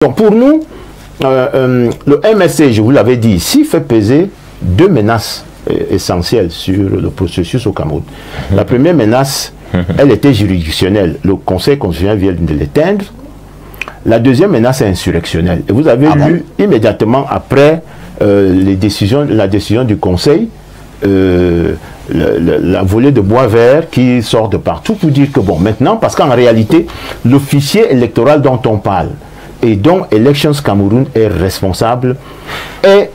Donc pour nous, le MSC, je vous l'avais dit ici, fait peser deux menaces essentielles sur le processus au Cameroun. La première menace, elle était juridictionnelle. Le Conseil constitutionnel vient de l'éteindre. La deuxième menace est insurrectionnelle. Et vous avez lu immédiatement après la décision du Conseil, la volée de bois vert qui sort de partout pour dire que bon, maintenant, parce qu'en réalité, le fichier électoral dont on parle et dont Elections Cameroun est responsable est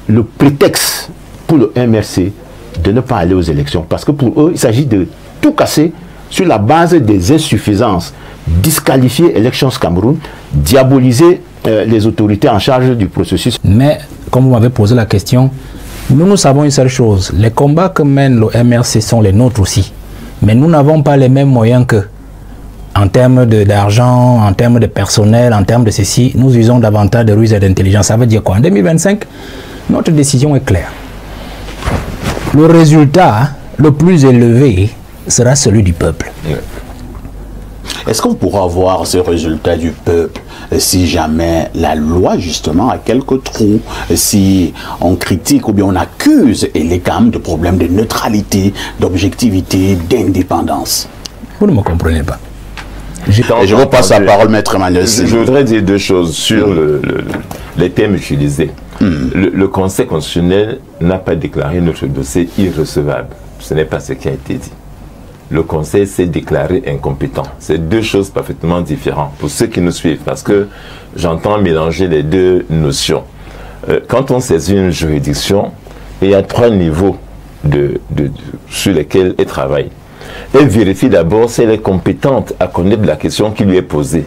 le prétexte pour le MRC de ne pas aller aux élections. Parce que pour eux, il s'agit de tout casser sur la base des insuffisances, disqualifier Elections Cameroun, diaboliser les autorités en charge du processus. Mais, comme vous m'avez posé la question, nous savons une seule chose, les combats que mène le MRC sont les nôtres aussi. Mais nous n'avons pas les mêmes moyens qu'eux. En termes d'argent, en termes de personnel, en termes de ceci, nous usons davantage de ruse et d'intelligence. Ça veut dire quoi? En 2025, notre décision est claire. Le résultat le plus élevé sera celui du peuple. Est-ce qu'on pourra avoir ce résultat du peuple si jamais la loi, justement, a quelques trous, si on critique ou bien on accuse ELECAM de problèmes de neutralité, d'objectivité, d'indépendance? Vous ne me comprenez pas. Je vous passe la parole, Maître Emmanuel. Je voudrais dire deux choses sur les thèmes utilisés. Le Conseil constitutionnel n'a pas déclaré notre dossier irrecevable. Ce n'est pas ce qui a été dit. Le Conseil s'est déclaré incompétent. C'est deux choses parfaitement différentes pour ceux qui nous suivent, parce que j'entends mélanger les deux notions. Quand on saisit une juridiction, il y a trois niveaux sur lesquels elle travaille. Elle vérifie d'abord si elle est compétente à connaître la question qui lui est posée.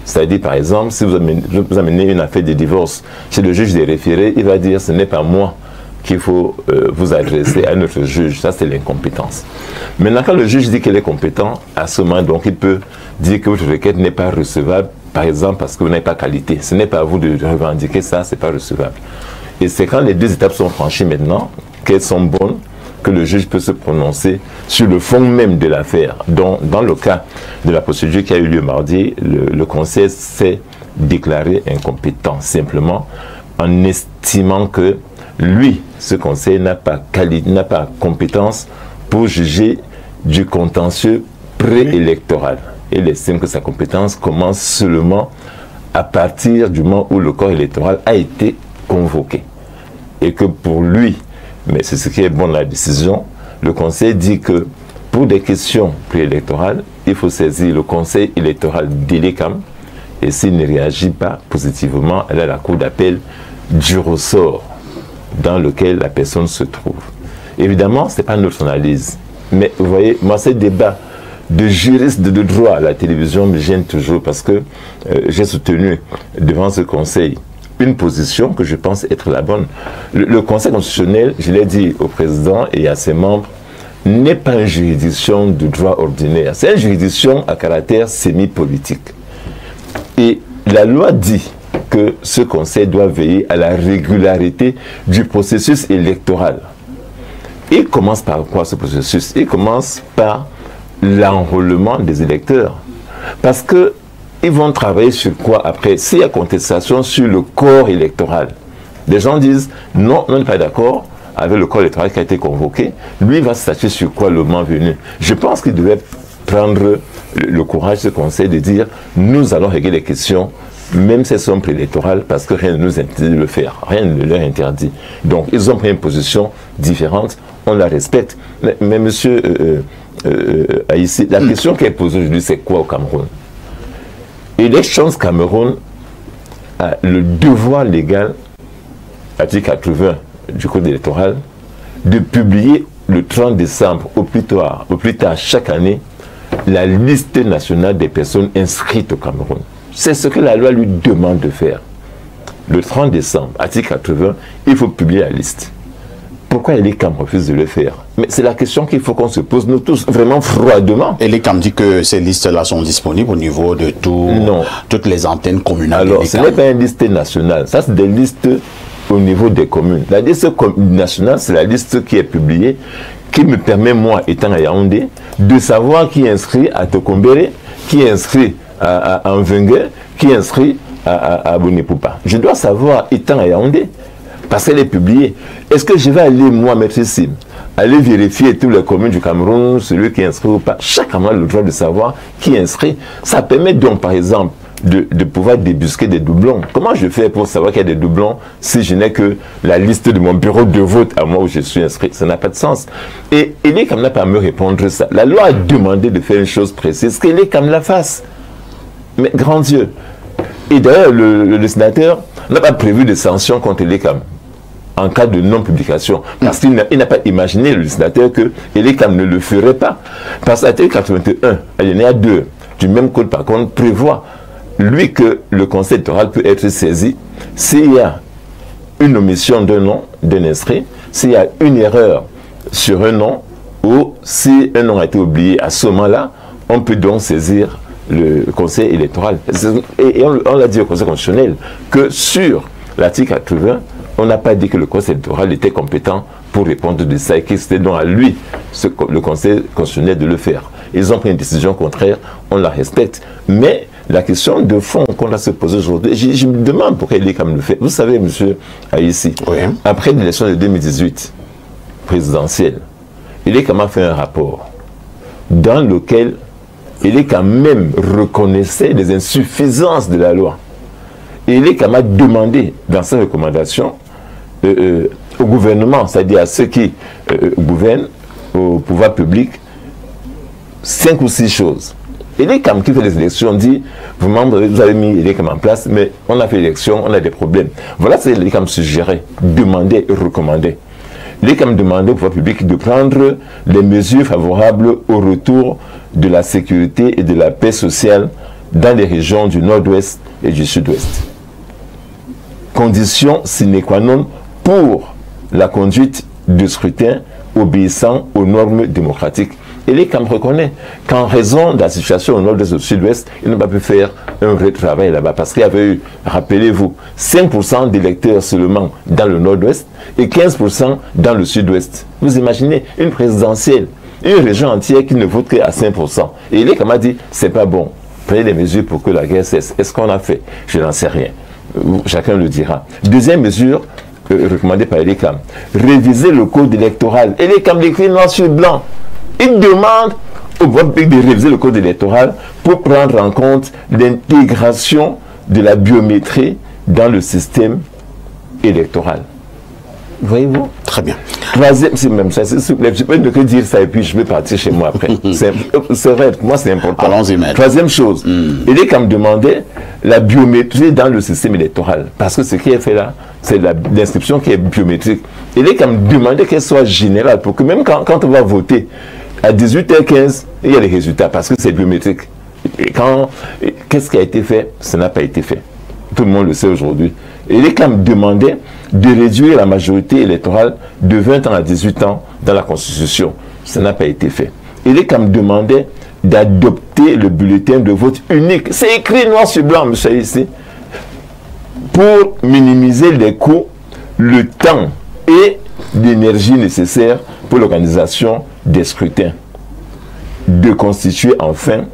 C'est-à-dire, par exemple, si vous amenez une affaire de divorce chez le juge des référés, il va dire « ce n'est pas moi qu'il faut vous adresser à notre juge ». Ça, c'est l'incompétence. Maintenant, quand le juge dit qu'elle est compétente, à ce moment, donc, il peut dire que votre requête n'est pas recevable, par exemple, parce que vous n'avez pas qualité. Ce n'est pas à vous de revendiquer ça, ce n'est pas recevable. Et c'est quand les deux étapes sont franchies maintenant, qu'elles sont bonnes, que le juge peut se prononcer sur le fond même de l'affaire. Dans le cas de la procédure qui a eu lieu mardi, le Conseil s'est déclaré incompétent, simplement en estimant que lui, ce Conseil n'a pas compétence pour juger du contentieux préélectoral. Il estime que sa compétence commence seulement à partir du moment où le corps électoral a été convoqué. Et que pour lui, mais c'est ce qui est bon dans la décision, le Conseil dit que pour des questions préélectorales, il faut saisir le Conseil électoral d'ELECAM et s'il ne réagit pas positivement, elle a la cour d'appel du ressort dans lequel la personne se trouve. Évidemment, ce n'est pas notre analyse. Mais vous voyez, moi, ces débats de juristes de droit à la télévision me gênent toujours parce que j'ai soutenu devant ce Conseil une position que je pense être la bonne. Le Conseil constitutionnel, je l'ai dit au président et à ses membres, n'est pas une juridiction de droit ordinaire. C'est une juridiction à caractère semi-politique. Et la loi dit que ce Conseil doit veiller à la régularité du processus électoral. Il commence par quoi ce processus? Il commence par l'enrôlement des électeurs. Parce que ils vont travailler sur quoi après? S'il y a contestation sur le corps électoral, des gens disent non, on n'est pas d'accord avec le corps électoral qui a été convoqué. Lui va statuer sur quoi le moment venu. Je pense qu'il devait prendre le courage, ce Conseil, de dire nous allons régler les questions, même si elles sont préélectorales, parce que rien ne nous interdit de le faire. Rien ne leur interdit. Donc ils ont pris une position différente, on la respecte. Mais monsieur Aïssi, la question qui est posée aujourd'hui, c'est quoi au Cameroun? Elections Cameroun a le devoir légal, article 80 du Code électoral, de publier le 30 décembre au plus tard chaque année la liste nationale des personnes inscrites au Cameroun. C'est ce que la loi lui demande de faire. Le 30 décembre, article 80, il faut publier la liste. Pourquoi ELECAM refuse de le faire? Mais c'est la question qu'il faut qu'on se pose, nous tous, vraiment froidement. ELECAM dit que ces listes-là sont disponibles au niveau de toutes les antennes communales. Alors, ce n'est pas une liste nationale, ça c'est des listes au niveau des communes. La liste nationale, c'est la liste qui est publiée, qui me permet, moi, étant à Yaoundé, de savoir qui est inscrit à Tokombéré, qui est inscrit à Mvengue, qui est inscrit à Bonépoupa. Je dois savoir, étant à Yaoundé, parce qu'elle est publiée. Est-ce que je vais aller, moi, mettre ici, aller vérifier toutes les communes du Cameroun, celui qui est inscrit ou pas? Chacun a le droit de savoir qui est inscrit. Ça permet donc, par exemple, de pouvoir débusquer des doublons. Comment je fais pour savoir qu'il y a des doublons si je n'ai que la liste de mon bureau de vote à moi où je suis inscrit? Ça n'a pas de sens. Et Elé Kam n'a pas à me répondre ça. La loi a demandé de faire une chose précise, qu'Elé Kam la fasse. Mais grand Dieu. Et d'ailleurs, le sénateur n'a pas prévu de sanctions contre Elé Kam en cas de non-publication. Parce qu'il n'a pas imaginé, le législateur, que Elé Kam ne le ferait pas. Parce que l'article 81, alinéa 2 du même code, par contre, prévoit lui que le conseil électoral peut être saisi s'il y a une omission d'un nom, d'un inscrit, s'il y a une erreur sur un nom, ou si un nom a été oublié. À ce moment-là, on peut donc saisir le conseil électoral. Et on l'a dit au conseil constitutionnel que sur l'article 80, on n'a pas dit que le conseil électoral était compétent pour répondre de ça et que c'était donc à lui, le conseil constitutionnel, de le faire. Ils ont pris une décision contraire, on la respecte. Mais la question de fond qu'on a se poser aujourd'hui, je me demande pourquoi Elé Kam le fait. Vous savez, monsieur Aïssi, oui, après l'élection de 2018 présidentielle, Elé Kam a fait un rapport dans lequel Elé Kam même reconnaissait les insuffisances de la loi. Et Elé Kam a demandé dans sa recommandation au gouvernement, c'est-à-dire à ceux qui gouvernent, au pouvoir public, 5 ou 6 choses. Elé Kam qui fait les élections dit, vous avez mis Elé Kam en place, mais on a fait l'élection, on a des problèmes. Voilà ce que Elé Kam suggérait, demandait et recommandait. Elé Kam demandait au pouvoir public de prendre les mesures favorables au retour de la sécurité et de la paix sociale dans les régions du nord-ouest et du sud-ouest. Condition sine qua non pour la conduite du scrutin obéissant aux normes démocratiques. Elé Kam reconnaît qu'en raison de la situation au nord-est et au sud-ouest, il n'a pas pu faire un vrai travail là-bas. Parce qu'il y avait eu, rappelez-vous, 5% d'électeurs seulement dans le nord-ouest et 15% dans le sud-ouest. Vous imaginez une présidentielle, une région entière qui ne vote qu'à 5%. Et Elé Kam a dit, c'est pas bon, prenez des mesures pour que la guerre cesse. Est-ce qu'on a fait? Je n'en sais rien. Chacun le dira. Deuxième mesure recommandée par Elé Kam, réviser le code électoral. Elé Kam l'écrit noir sur blanc. Il demande au pouvoir public de réviser le code électoral pour prendre en compte l'intégration de la biométrie dans le système électoral. Voyez-vous? Très bien. Troisième, c'est même ça, je peux ne que dire ça et puis je vais partir chez moi après. C'est vrai, pour moi c'est important. Allons-y, maître. Troisième chose, Elé Kam demandait la biométrie dans le système électoral. Parce que ce qui est fait là, c'est l'inscription qui est biométrique. Elé Kam demandait qu'elle soit générale pour que même quand on va voter, à 18h15, il y a les résultats parce que c'est biométrique. Qu'est-ce qui a été fait? Ça n'a pas été fait. Tout le monde le sait aujourd'hui. Elé Kam demandait de réduire la majorité électorale de 20 ans à 18 ans dans la Constitution. Ça n'a pas été fait. Elé Kam demandait d'adopter le bulletin de vote unique. C'est écrit noir sur blanc, monsieur, ici. Pour minimiser les coûts, le temps et l'énergie nécessaires pour l'organisation des scrutins. De constituer enfin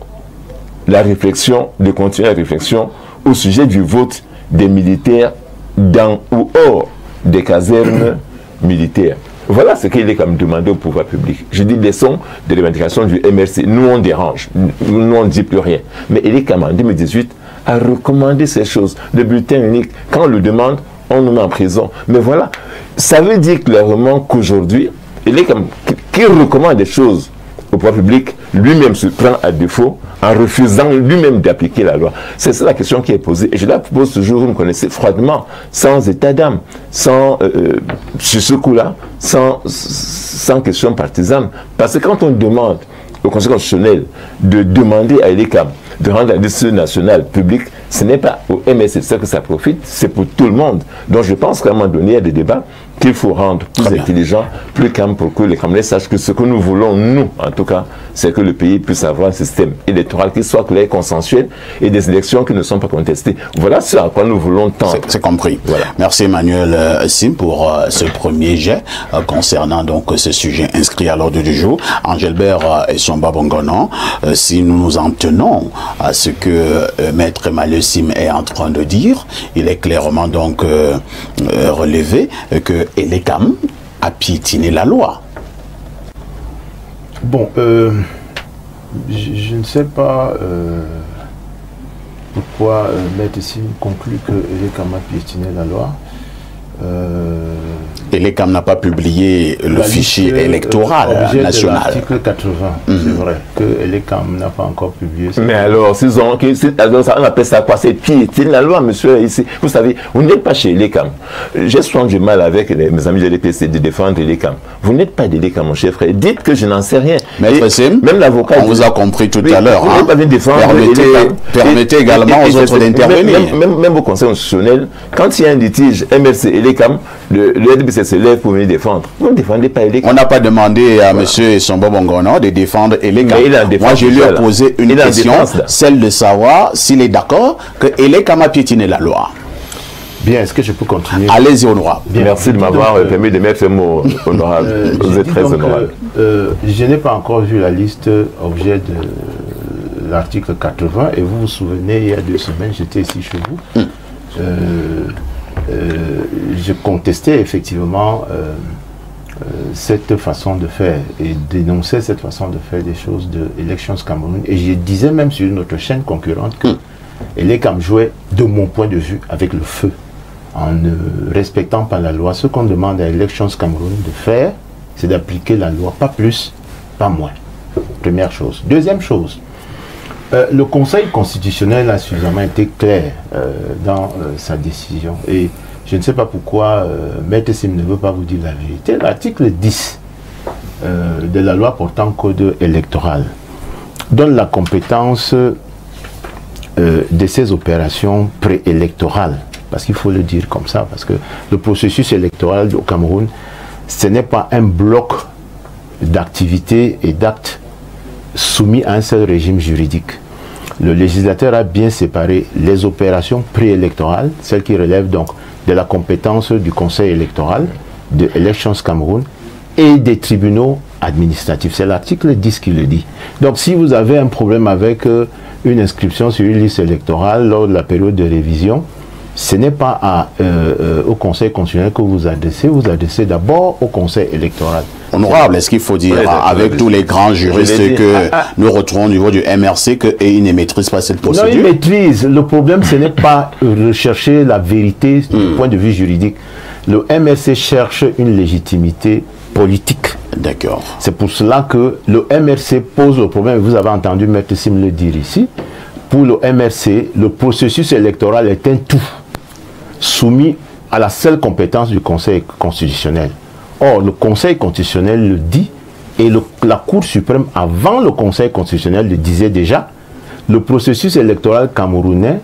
la réflexion, de continuer la réflexion au sujet du vote des militaires dans ou hors des casernes militaires. Voilà ce qu'il est comme demandé au pouvoir public. Je dis laissons des revendications du MRC. Nous on dérange, nous on ne dit plus rien. Mais il est comme en 2018 a recommandé ces choses. Le bulletin unique, quand on le demande, on nous met en prison. Mais voilà, ça veut dire clairement qu'aujourd'hui, il est comme qui recommande des choses au pouvoir public, lui-même se prend à défaut en refusant lui-même d'appliquer la loi. C'est ça la question qui est posée. Et je la pose toujours, vous me connaissez, froidement, sans état d'âme, sans, sur ce coup-là, sans question partisane. Parce que quand on demande au Conseil constitutionnel de demander à Elé Kam de rendre la liste nationale publique, ce n'est pas au MSC que ça profite, c'est pour tout le monde. Donc je pense qu'à un moment donné, il y a des débats qu'il faut rendre plus intelligents, plus calmes pour que les Camerounais sachent que ce que nous voulons, nous, en tout cas, c'est que le pays puisse avoir un système électoral qui soit clair, consensuel et des élections qui ne sont pas contestées. Voilà ce à quoi nous voulons tendre. C'est compris. Voilà. Merci Emmanuel Sim pour ce premier jet concernant donc ce sujet inscrit à l'ordre du jour. Angelbert et Somba Bongonan, si nous nous en tenons à ce que Maître Emmanuel Sim est en train de dire. Il est clairement donc relevé que Elekam a piétiné la loi. Bon, je ne sais pas pourquoi Maître Sim conclut que Elekam a piétiné la loi. Elekam n'a pas publié le fichier électoral national. L'article 80, c'est vrai que Elekam n'a pas encore publié. Mais alors, on appelle ça quoi? C'est piétiner la loi, monsieur. Ici, vous savez, vous n'êtes pas chez Elekam. J'ai souvent du mal avec mes amis de l'EPC de défendre Elekam. Vous n'êtes pas d'Elekam, mon cher frère. Dites que je n'en sais rien. Maître Sim, même l'avocat. On vous a compris tout à l'heure. Vous pas bien défendre. Permettez également aux autres d'intervenir. Même au Conseil constitutionnel, quand il y a un litige MRC Elekam, le RDPC se lève pour venir défendre. Vous ne défendez pas Elekam. On n'a pas demandé à M. Sombo Bongono de défendre Elekam. Moi, je lui ai posé une question, celle de savoir s'il est d'accord que Elekam a piétiné la loi. Bien, est-ce que je peux continuer? Allez-y, honorable. Merci de m'avoir permis de mettre ce mot honorable. Vous êtes très honorable. Je n'ai pas encore vu la liste objet de l'article 80 et vous vous souvenez, il y a 2 semaines, j'étais ici chez vous. Je contestais effectivement cette façon de faire et dénonçais cette façon de faire des choses de Elections Cameroun. Et je disais même sur notre chaîne concurrente que Elekam jouait, de mon point de vue, avec le feu, en ne respectant pas la loi. Ce qu'on demande à Elections Cameroun de faire, c'est d'appliquer la loi, pas plus, pas moins. Première chose. Deuxième chose, le Conseil constitutionnel a suffisamment été clair dans sa décision. Et je ne sais pas pourquoi Maître Sim ne veut pas vous dire la vérité. L'article 10 de la loi portant code électoral donne la compétence de ces opérations préélectorales. Parce qu'il faut le dire comme ça, parce que le processus électoral au Cameroun, ce n'est pas un bloc d'activités et d'actes soumis à un seul régime juridique. Le législateur a bien séparé les opérations préélectorales, celles qui relèvent donc de la compétence du Conseil électoral, de Elections Cameroun, et des tribunaux administratifs. C'est l'article 10 qui le dit. Donc si vous avez un problème avec une inscription sur une liste électorale lors de la période de révision, ce n'est pas au Conseil constitutionnel que vous adressez d'abord au Conseil électoral. Honorable, est-ce qu'il faut dire, avec tous les grands juristes que nous retrouvons au niveau du MRC, qu'ils ne maîtrisent pas cette procédure? Non, ils maîtrisent. Le problème, ce n'est pas rechercher la vérité du point de vue juridique. Le MRC cherche une légitimité politique. D'accord. C'est pour cela que le MRC pose le problème. Vous avez entendu Maître Sim le dire ici. Pour le MRC, le processus électoral est un tout soumis à la seule compétence du Conseil constitutionnel. Or, le Conseil constitutionnel le dit, et la Cour suprême, avant le Conseil constitutionnel, le disait déjà, le processus électoral camerounais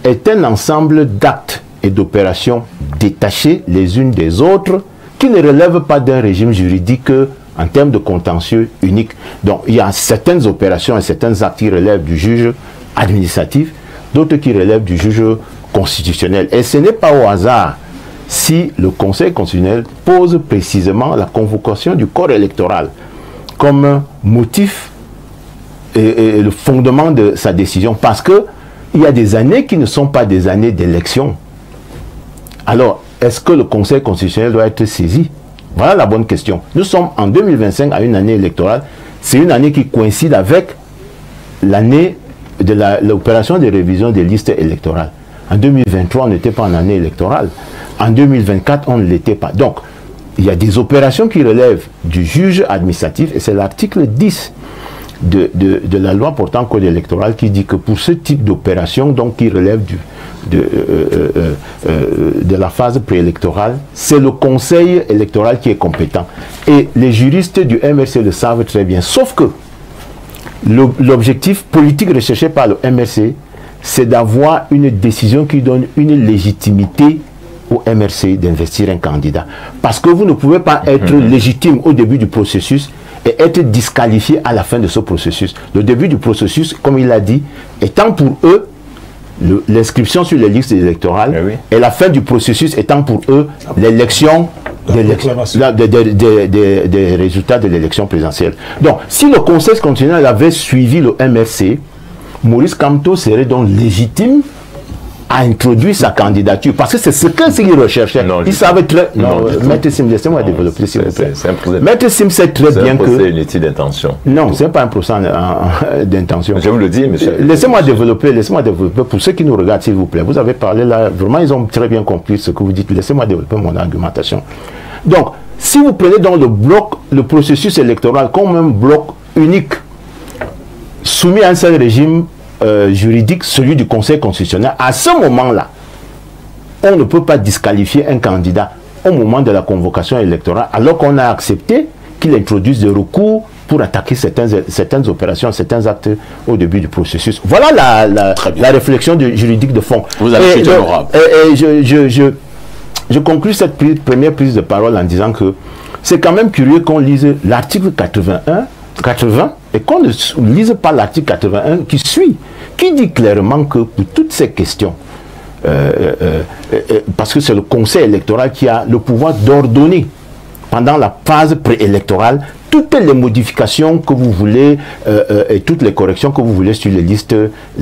est un ensemble d'actes et d'opérations détachées les unes des autres, qui ne relèvent pas d'un régime juridique en termes de contentieux unique. Donc, il y a certaines opérations et certains actes qui relèvent du juge administratif, d'autres qui relèvent du juge constitutionnel. Et ce n'est pas au hasard si le Conseil constitutionnel pose précisément la convocation du corps électoral comme motif et le fondement de sa décision, parce que il y a des années qui ne sont pas des années d'élection. Alors, est-ce que le Conseil constitutionnel doit être saisi? Voilà la bonne question. Nous sommes en 2025 à une année électorale. C'est une année qui coïncide avec l'année de l'opération de révision des listes électorales. En 2023, on n'était pas en année électorale. En 2024, on ne l'était pas. Donc, il y a des opérations qui relèvent du juge administratif, et c'est l'article 10 de la loi portant code électoral qui dit que pour ce type d'opération, donc qui relève de la phase préélectorale, c'est le Conseil électoral qui est compétent. Et les juristes du MRC le savent très bien. Sauf que l'objectif politique recherché par le MRC, c'est d'avoir une décision qui donne une légitimité au MRC d'investir un candidat. Parce que vous ne pouvez pas être légitime au début du processus et être disqualifié à la fin de ce processus. Le début du processus, comme il l'a dit, étant pour eux l'inscription sur les listes électorales, et la fin du processus étant pour eux l'élection des résultats de l'élection présidentielle. Donc, si le Conseil constitutionnel avait suivi le MRC, Maurice Kamto serait donc légitime a introduit sa candidature, parce que c'est ce qu'ils recherchaient. Ils savaient très... Non, Maître Sim, laissez-moi développer, s'il vous plaît. Maître Sim sait très bien que... C'est une étude d'intention. Non, ce n'est pas un procès d'intention. Je vous le dis, monsieur. Laissez-moi développer pour ceux qui nous regardent, s'il vous plaît. Vous avez parlé là, vraiment, ils ont très bien compris ce que vous dites. Laissez-moi développer mon argumentation. Donc, si vous prenez dans le processus électoral comme un bloc unique, soumis à un seul régime juridique, celui du Conseil constitutionnel, à ce moment-là, on ne peut pas disqualifier un candidat au moment de la convocation électorale, alors qu'on a accepté qu'il introduise des recours pour attaquer certaines opérations, certains actes au début du processus. Voilà la réflexion juridique de fond. Vous avez été honorable. Je conclue cette première prise de parole en disant que c'est quand même curieux qu'on lise l'article 80 et qu'on ne lise pas l'article 81 qui suit, qui dit clairement que pour toutes ces questions, parce que c'est le Conseil électoral qui a le pouvoir d'ordonner pendant la phase préélectorale toutes les modifications que vous voulez et toutes les corrections que vous voulez sur les listes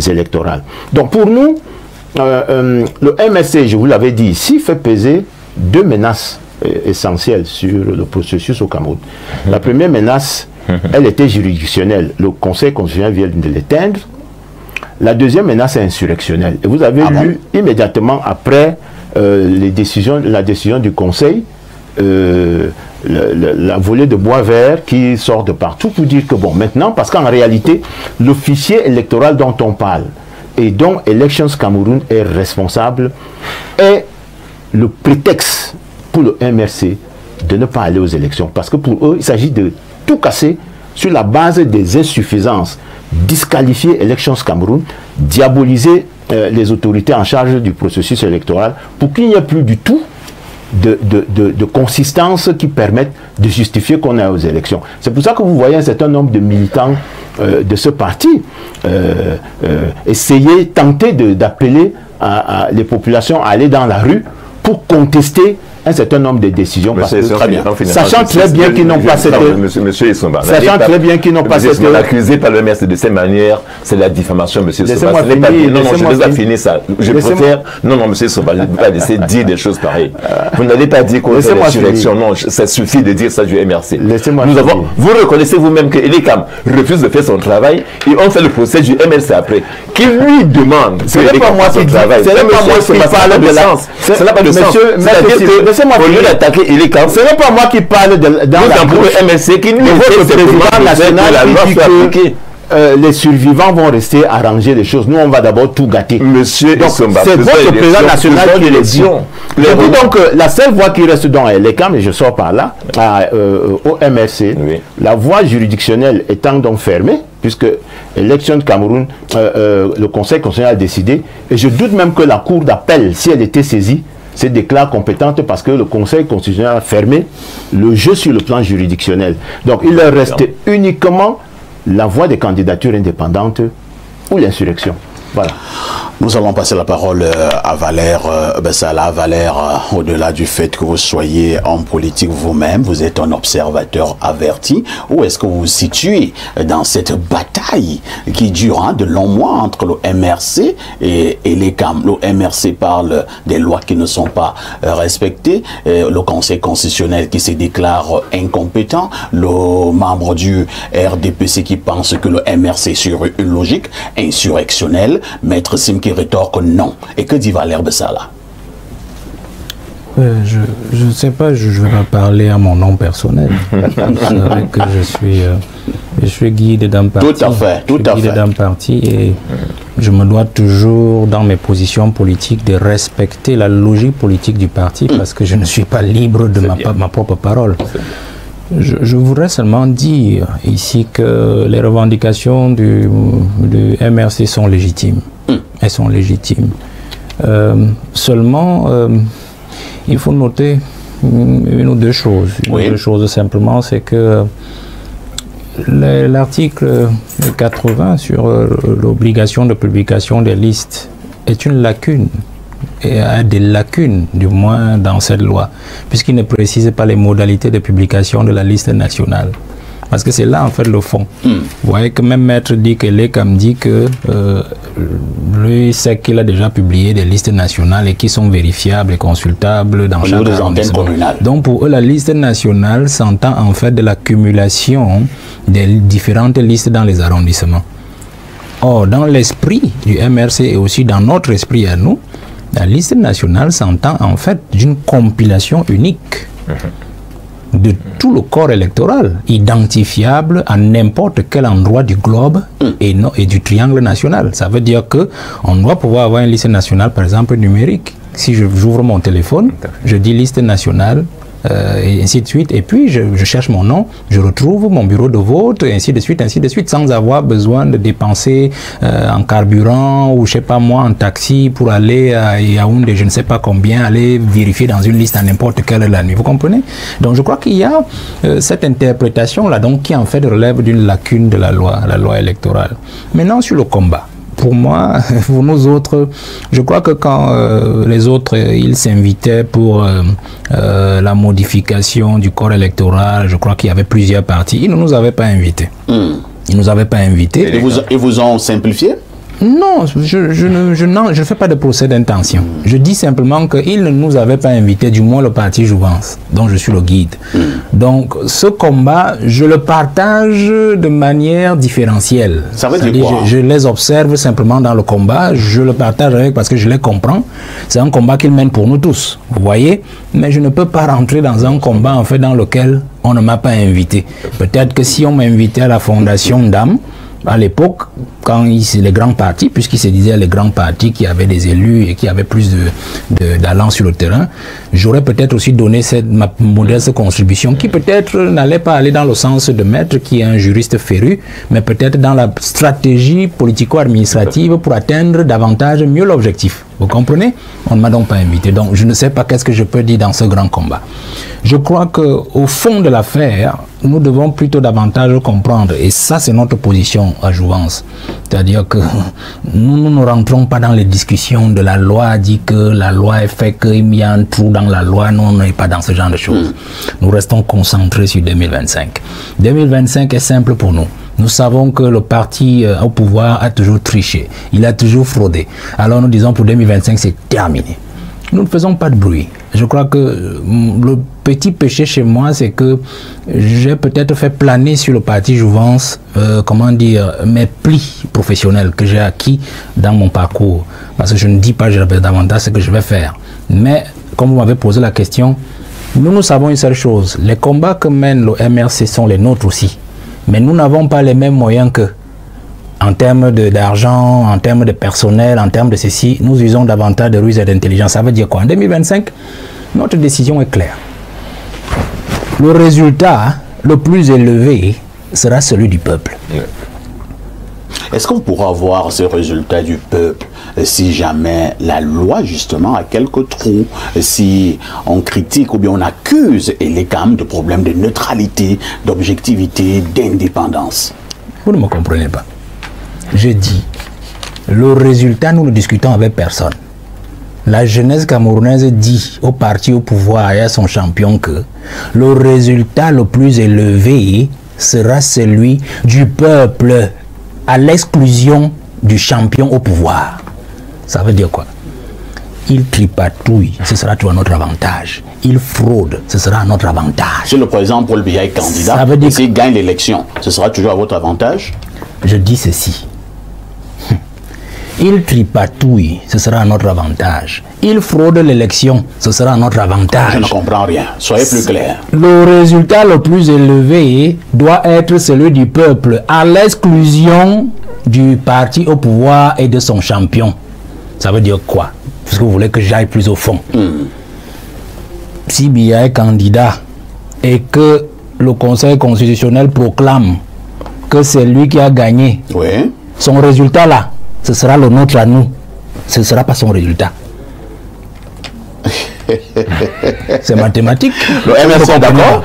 électorales. Donc pour nous, le MSC, je vous l'avais dit ici, fait peser deux menaces essentielles sur le processus au Cameroun. La première menace, elle était juridictionnelle. Le Conseil constitutionnel vient de l'éteindre. La deuxième menace est insurrectionnelle. Et vous avez lu immédiatement après la décision du Conseil, la volée de bois vert qui sort de partout pour dire que bon, maintenant, parce qu'en réalité, le fichier électoral dont on parle et dont Elections Cameroun est responsable est le prétexte pour le MRC de ne pas aller aux élections. Parce que pour eux, il s'agit de tout casser sur la base des insuffisances, disqualifier Elections Cameroun, diaboliser les autorités en charge du processus électoral pour qu'il n'y ait plus du tout de consistance qui permettent de justifier qu'on aille aux élections. C'est pour ça que vous voyez un certain nombre de militants de ce parti tenter d'appeler les populations à aller dans la rue pour contester un certain nombre de décisions, parce que, sachant très bien qu'ils n'ont pas cette... Monsieur Issomba, sachant très bien qu'ils n'ont pas cette... Accusé par le MRC de cette manière, c'est la diffamation, monsieur Issomba. Non, je n'ai pas fini ça. Je préfère... Non, monsieur Issomba, je ne peux pas laisser dire des choses pareilles. Vous n'allez pas dire qu'on fait l'insurrection. Non, ça suffit de dire ça du MRC. Vous reconnaissez vous-même que Elikam refuse de faire son travail et on fait le procès du MRC après. Qui lui demande... Ce n'est pas moi qui parle de la... Ça n'a pas de sens. Au lieu d'attaquer Elikam, ce n'est pas moi qui parle dans la bouche le MSC qui nous votre président national qui dit que les survivants vont rester arranger les choses. Nous, on va d'abord tout gâter. Monsieur Issomba, c'est votre président national qui le dit. Donc, la seule voie qui reste dans Elikam, et je sors par là, au MRC, la voie juridictionnelle étant donc fermée, puisque Elections Cameroun, le Conseil constitutionnel a décidé, et je doute même que la Cour d'appel, si elle était saisie, se déclare compétente parce que le Conseil constitutionnel a fermé le jeu sur le plan juridictionnel. Donc il leur restait uniquement la voie des candidatures indépendantes ou l'insurrection. Voilà. Nous allons passer la parole à Valère Bessala. Valère, au-delà du fait que vous soyez en politique vous-même, vous êtes un observateur averti. Où est-ce que vous vous situez dans cette bataille qui dure de longs mois entre le MRC et Elikam? Le MRC parle des lois qui ne sont pas respectées, le Conseil constitutionnel qui se déclare incompétent, le membre du RDPC qui pense que le MRC est sur une logique insurrectionnelle, Maître Sim qui rétorque non. Et que dit Valère Bessala? Je ne sais pas, je ne vais pas parler à mon nom personnel. Vous savez que je suis guide d'un parti. Tout à fait, tout à fait. Guide d'un parti et je me dois toujours, dans mes positions politiques, de respecter la logique politique du parti parce que je ne suis pas libre de ma propre parole. Je voudrais seulement dire ici que les revendications du MRC sont légitimes. Elles sont légitimes. Seulement, il faut noter une ou deux choses. Une ou deux choses simplement, c'est que l'article 80 sur l'obligation de publication des listes est une lacune. Et a des lacunes, du moins dans cette loi, puisqu'il ne précise pas les modalités de publication de la liste nationale. Parce que c'est là en fait le fond. Vous voyez que même Maître dit que Lekam dit que lui sait qu'il a déjà publié des listes nationales et qui sont vérifiables et consultables dans chaque arrondissement. Donc pour eux, la liste nationale s'entend en fait de l'accumulation des différentes listes dans les arrondissements. Or, dans l'esprit du MRC et aussi dans notre esprit à nous, la liste nationale s'entend en fait d'une compilation unique de tout le corps électoral, identifiable à n'importe quel endroit du globe et du triangle national. Ça veut dire qu'on doit pouvoir avoir une liste nationale, par exemple, numérique. Si j'ouvre mon téléphone, je dis liste nationale, et ainsi de suite, et puis je cherche mon nom, je retrouve mon bureau de vote, et ainsi de suite, sans avoir besoin de dépenser en carburant ou je sais pas moi en taxi pour aller à Yaoundé, je ne sais pas combien, aller vérifier dans une liste à n'importe quelle heure de la nuit, vous comprenez? Donc je crois qu'il y a cette interprétation là, donc qui en fait relève d'une lacune de la loi électorale. Maintenant sur le combat. Pour moi, pour nous autres, je crois que quand les autres, ils s'invitaient pour la modification du corps électoral, je crois qu'il y avait plusieurs partis, ils ne nous avaient pas invités. Ils ne nous avaient pas invités. Ils vous ont simplifié? Non, je ne fais pas de procès d'intention. Je dis simplement qu'ils ne nous avaient pas invités, du moins le parti Jouvence, dont je suis le guide. Donc, ce combat, je le partage de manière différentielle. Ça veut dire quoi? Je les observe simplement dans le combat, je le partage avec parce que je les comprends. C'est un combat qu'ils mènent pour nous tous, vous voyez. Mais je ne peux pas rentrer dans un combat, en fait, dans lequel on ne m'a pas invité. Peut-être que si on m'a invité à la Fondation d'âme, à l'époque, quand les grands partis, puisqu'ils se disaient les grands partis qui avaient des élus et qui avaient plus d'allant sur le terrain, j'aurais peut-être aussi donné ma modeste contribution qui peut-être n'allait pas aller dans le sens de Maître qui est un juriste féru, mais peut-être dans la stratégie politico-administrative pour atteindre davantage mieux l'objectif. Vous comprenez? On ne m'a donc pas invité. Donc je ne sais pas qu'est-ce que je peux dire dans ce grand combat. Je crois qu'au fond de l'affaire, nous devons plutôt davantage comprendre, et ça c'est notre position à Jouvence, c'est-à-dire que nous ne rentrons pas dans les discussions de la loi, dit que la loi est fait qu'il y a un trou dans la loi, nous on n'est pas dans ce genre de choses. Nous restons concentrés sur 2025. 2025 est simple pour nous. Nous savons que le parti au pouvoir a toujours triché, il a toujours fraudé. Alors nous disons pour 2025 c'est terminé. Nous ne faisons pas de bruit. Je crois que le petit péché chez moi, c'est que j'ai peut-être fait planer sur le parti Jouvence, comment dire, mes plis professionnels que j'ai acquis dans mon parcours. Parce que je ne dis pas davantage ce que je vais faire. Mais, comme vous m'avez posé la question, nous savons une seule chose. Les combats que mène le MRC sont les nôtres aussi. Mais nous n'avons pas les mêmes moyens qu'eux. En termes d'argent, en termes de personnel, en termes de ceci, nous usons davantage de ruse et d'intelligence. Ça veut dire quoi? En 2025, notre décision est claire. Le résultat le plus élevé sera celui du peuple. Est-ce qu'on pourra avoir ce résultat du peuple si jamais la loi, justement, a quelques trous, si on critique ou bien on accuse Elekam de problèmes de neutralité, d'objectivité, d'indépendance? Vous ne me comprenez pas. Je dis, le résultat, nous ne discutons avec personne. La jeunesse camerounaise dit au parti au pouvoir et à son champion que le résultat le plus élevé sera celui du peuple à l'exclusion du champion au pouvoir. Ça veut dire quoi? Il tripatouille, ce sera toujours à notre avantage. Il fraude, ce sera à notre avantage. Si le président Paul Biya est candidat, et s'il gagne l'élection, ce sera toujours à votre avantage? Je dis ceci. Il tripatouille, ce sera à notre avantage. Il fraude l'élection, ce sera à notre avantage. Je ne comprends rien. Soyez plus clair. Le résultat le plus élevé doit être celui du peuple, à l'exclusion du parti au pouvoir et de son champion. Ça veut dire quoi? Parce que vous voulez que j'aille plus au fond. Si Biya est candidat et que le Conseil constitutionnel proclame que c'est lui qui a gagné, oui, son résultat là, ce sera le nôtre à nous. Ce ne sera pas son résultat. C'est mathématique. Le MRC d'accord?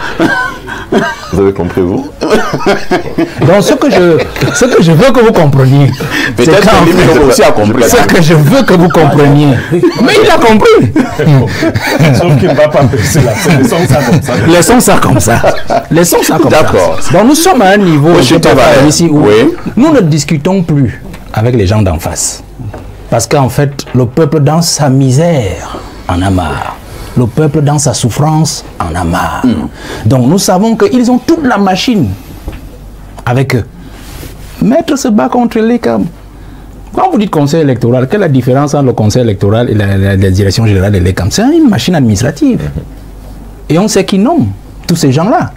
Vous avez compris, vous? Donc, ce que je veux que vous compreniez, peut-être que lui aussi a compris. Ce que je veux que vous compreniez. Mais il a compris. Sauf qu'il ne va pas passer là. Laissons ça comme ça. Laissons ça comme ça. Laissons ça comme ça. D'accord. Donc, nous sommes à un niveau ici où oui. nous ne discutons plus avec les gens d'en face. Parce qu'en fait, le peuple dans sa misère en a marre. Le peuple dans sa souffrance en a marre. Donc nous savons qu'ils ont toute la machine avec eux. Maître se bat contre l'ECAM. Quand vous dites conseil électoral, quelle est la différence entre le conseil électoral et la direction générale de l'ECAM? C'est une machine administrative. Et on sait qui nomme tous ces gens-là.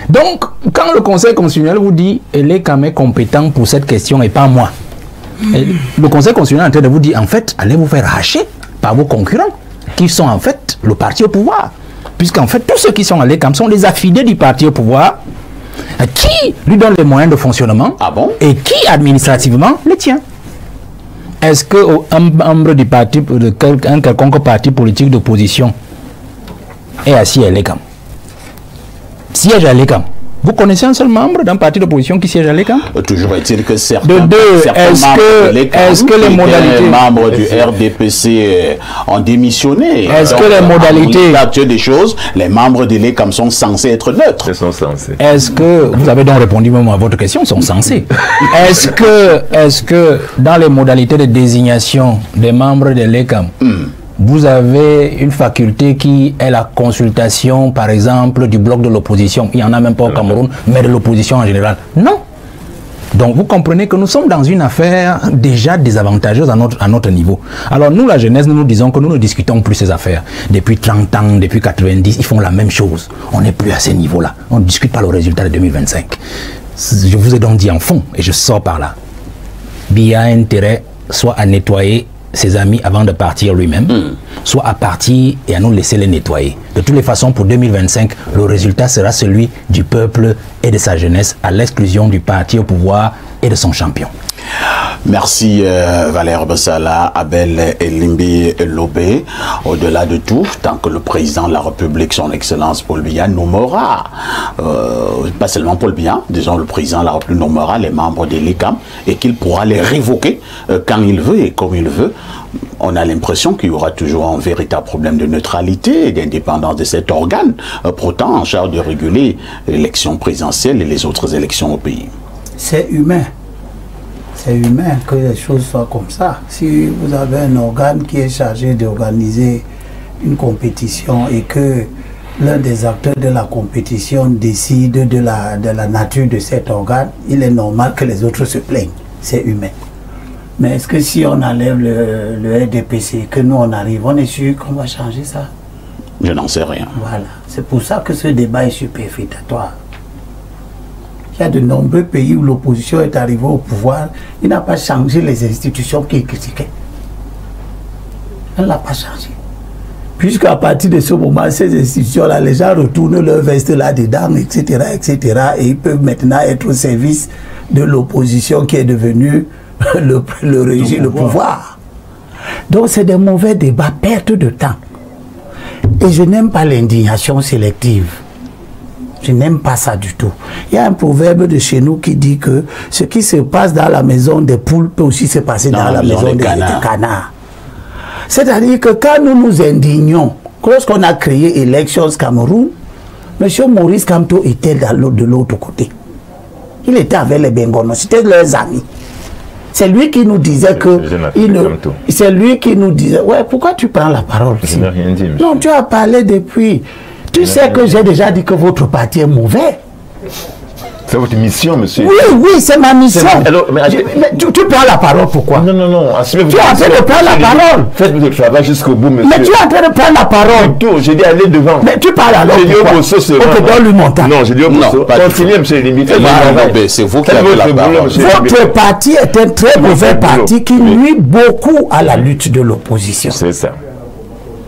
Donc, quand le conseil constitutionnel vous dit « l'ECAM est compétent pour cette question et pas moi », le conseil constitutionnel est en train de vous dire « en fait, allez vous faire hacher par vos concurrents » qui sont en fait le parti au pouvoir. Puisqu'en fait, tous ceux qui sont à l'ECAM sont les affidés du parti au pouvoir qui lui donne les moyens de fonctionnement et qui administrativement les tient. Est-ce qu'un membre du parti, un quelconque parti politique d'opposition est assis à l'ECAM? Siège à l'ECAM. Vous connaissez un seul membre d'un parti d'opposition qui siège à l'ECAM? Toujours est-il que certains est-ce que les modalités... membres du RDPC ont démissionné? Est-ce que les modalités... L'actuel des choses, les membres de l'ECAM sont censés être neutres. Ils sont censés. Est-ce que... Vous avez donc répondu même à votre question, ils sont censés. Est-ce que dans les modalités de désignation des membres de l'ECAM, vous avez une faculté qui est la consultation, par exemple, du bloc de l'opposition. Il n'y en a même pas au Cameroun, mais de l'opposition en général. Non. Donc, vous comprenez que nous sommes dans une affaire déjà désavantageuse à notre niveau. Alors, nous, la jeunesse, nous disons que nous ne discutons plus ces affaires. Depuis 30 ans, depuis 90, ils font la même chose. On n'est plus à ces niveaux-là. On ne discute pas le résultat de 2025. Je vous ai donc dit en fond, et je sors par là. Il y a intérêt soit à nettoyer ses amis avant de partir lui-même, soit à partir et à nous laisser les nettoyer. De toutes les façons, pour 2025, le résultat sera celui du peuple et de sa jeunesse, à l'exclusion du parti au pouvoir et de son champion. Merci Valère Bessala, Abel Elimbi Lobé. Au-delà de tout, tant que le président de la République, son Excellence Paul Biya, nommera, pas seulement Paul Biya, disons le président de la République nommera les membres de l'ECAM et qu'il pourra les révoquer quand il veut et comme il veut, on a l'impression qu'il y aura toujours un véritable problème de neutralité et d'indépendance de cet organe, pourtant en charge de réguler l'élection présidentielle et les autres élections au pays. C'est humain. C'est humain que les choses soient comme ça. Si vous avez un organe qui est chargé d'organiser une compétition et que l'un des acteurs de la compétition décide de la nature de cet organe, il est normal que les autres se plaignent. C'est humain. Mais est-ce que si on enlève le RDPC, que nous on arrive, on est sûr qu'on va changer ça? Je n'en sais rien. Voilà. C'est pour ça que ce débat est superfétatoire. Il y a de nombreux pays où l'opposition est arrivée au pouvoir. Il n'a pas changé les institutions qu'il critiquait. Elle ne l'a pas changé. Puisqu'à partir de ce moment, ces institutions-là, les gens retournent leur veste là-dedans, etc., etc. Et ils peuvent maintenant être au service de l'opposition qui est devenue le régime, le pouvoir. Donc c'est des mauvais débats, perte de temps. Et je n'aime pas l'indignation sélective. Je n'aime pas ça du tout. Il y a un proverbe de chez nous qui dit que ce qui se passe dans la maison des poules peut aussi se passer dans la maison des canards. C'est-à-dire que quand nous nous indignons, lorsqu'on a créé Elections Cameroun, M. Maurice Kamto était de l'autre côté. Il était avec les Bengonos, c'était leurs amis. C'est lui qui nous disait que... C'est lui qui nous disait... Ouais, pourquoi tu prends la parole? Je n'ai rien dit, monsieur. Non, tu as parlé depuis... Tu sais que j'ai déjà dit que votre parti est mauvais. C'est votre mission, monsieur. Oui, oui, c'est ma mission. Alors, mais tu prends la parole, pourquoi? Non, non, non. Tu es en train de prendre la parole. Faites votre travail jusqu'au bout, monsieur. Mais tu es en train de prendre la parole. J'ai dit aller devant. Mais tu parles alors pourquoi? Ok, donne-lui mon temps. Non, j'ai dit au Bosso. Continuez, monsieur Limité. C'est vous qui avez la parole. Votre parti est un très mauvais parti qui nuit beaucoup à la lutte de l'opposition. C'est ça.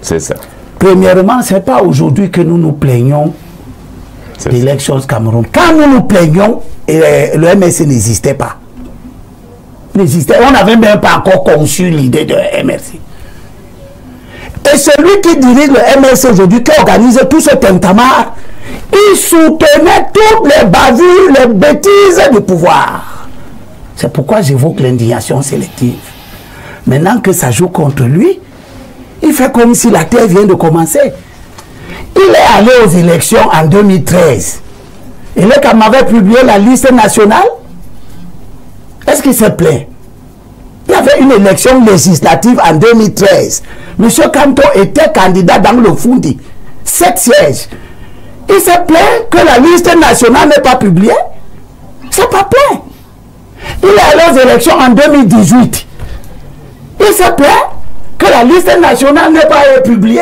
C'est ça. Premièrement, ce n'est pas aujourd'hui que nous nous plaignons d'élections Cameroun. Quand nous nous plaignons, le MRC n'existait pas. On n'avait même pas encore conçu l'idée de MRC. Et celui qui dirige le MRC aujourd'hui, qui organise tout ce tintamarre, Il soutenait toutes les bavures, les bêtises du pouvoir. C'est pourquoi j'évoque l'indignation sélective. Maintenant que ça joue contre lui, il fait comme si la terre vient de commencer. Il est allé aux élections en 2013. Et là, quand m'avait publié la liste nationale, est-ce qu'il s'est plaint? Il y avait une élection législative en 2013. M. Kanto était candidat dans le Fundi. 7 sièges. Il s'est plaint que la liste nationale n'est pas publiée. C'est pas plaint. Il est allé aux élections en 2018. Il s'est plaint que la liste nationale n'est pas publiée.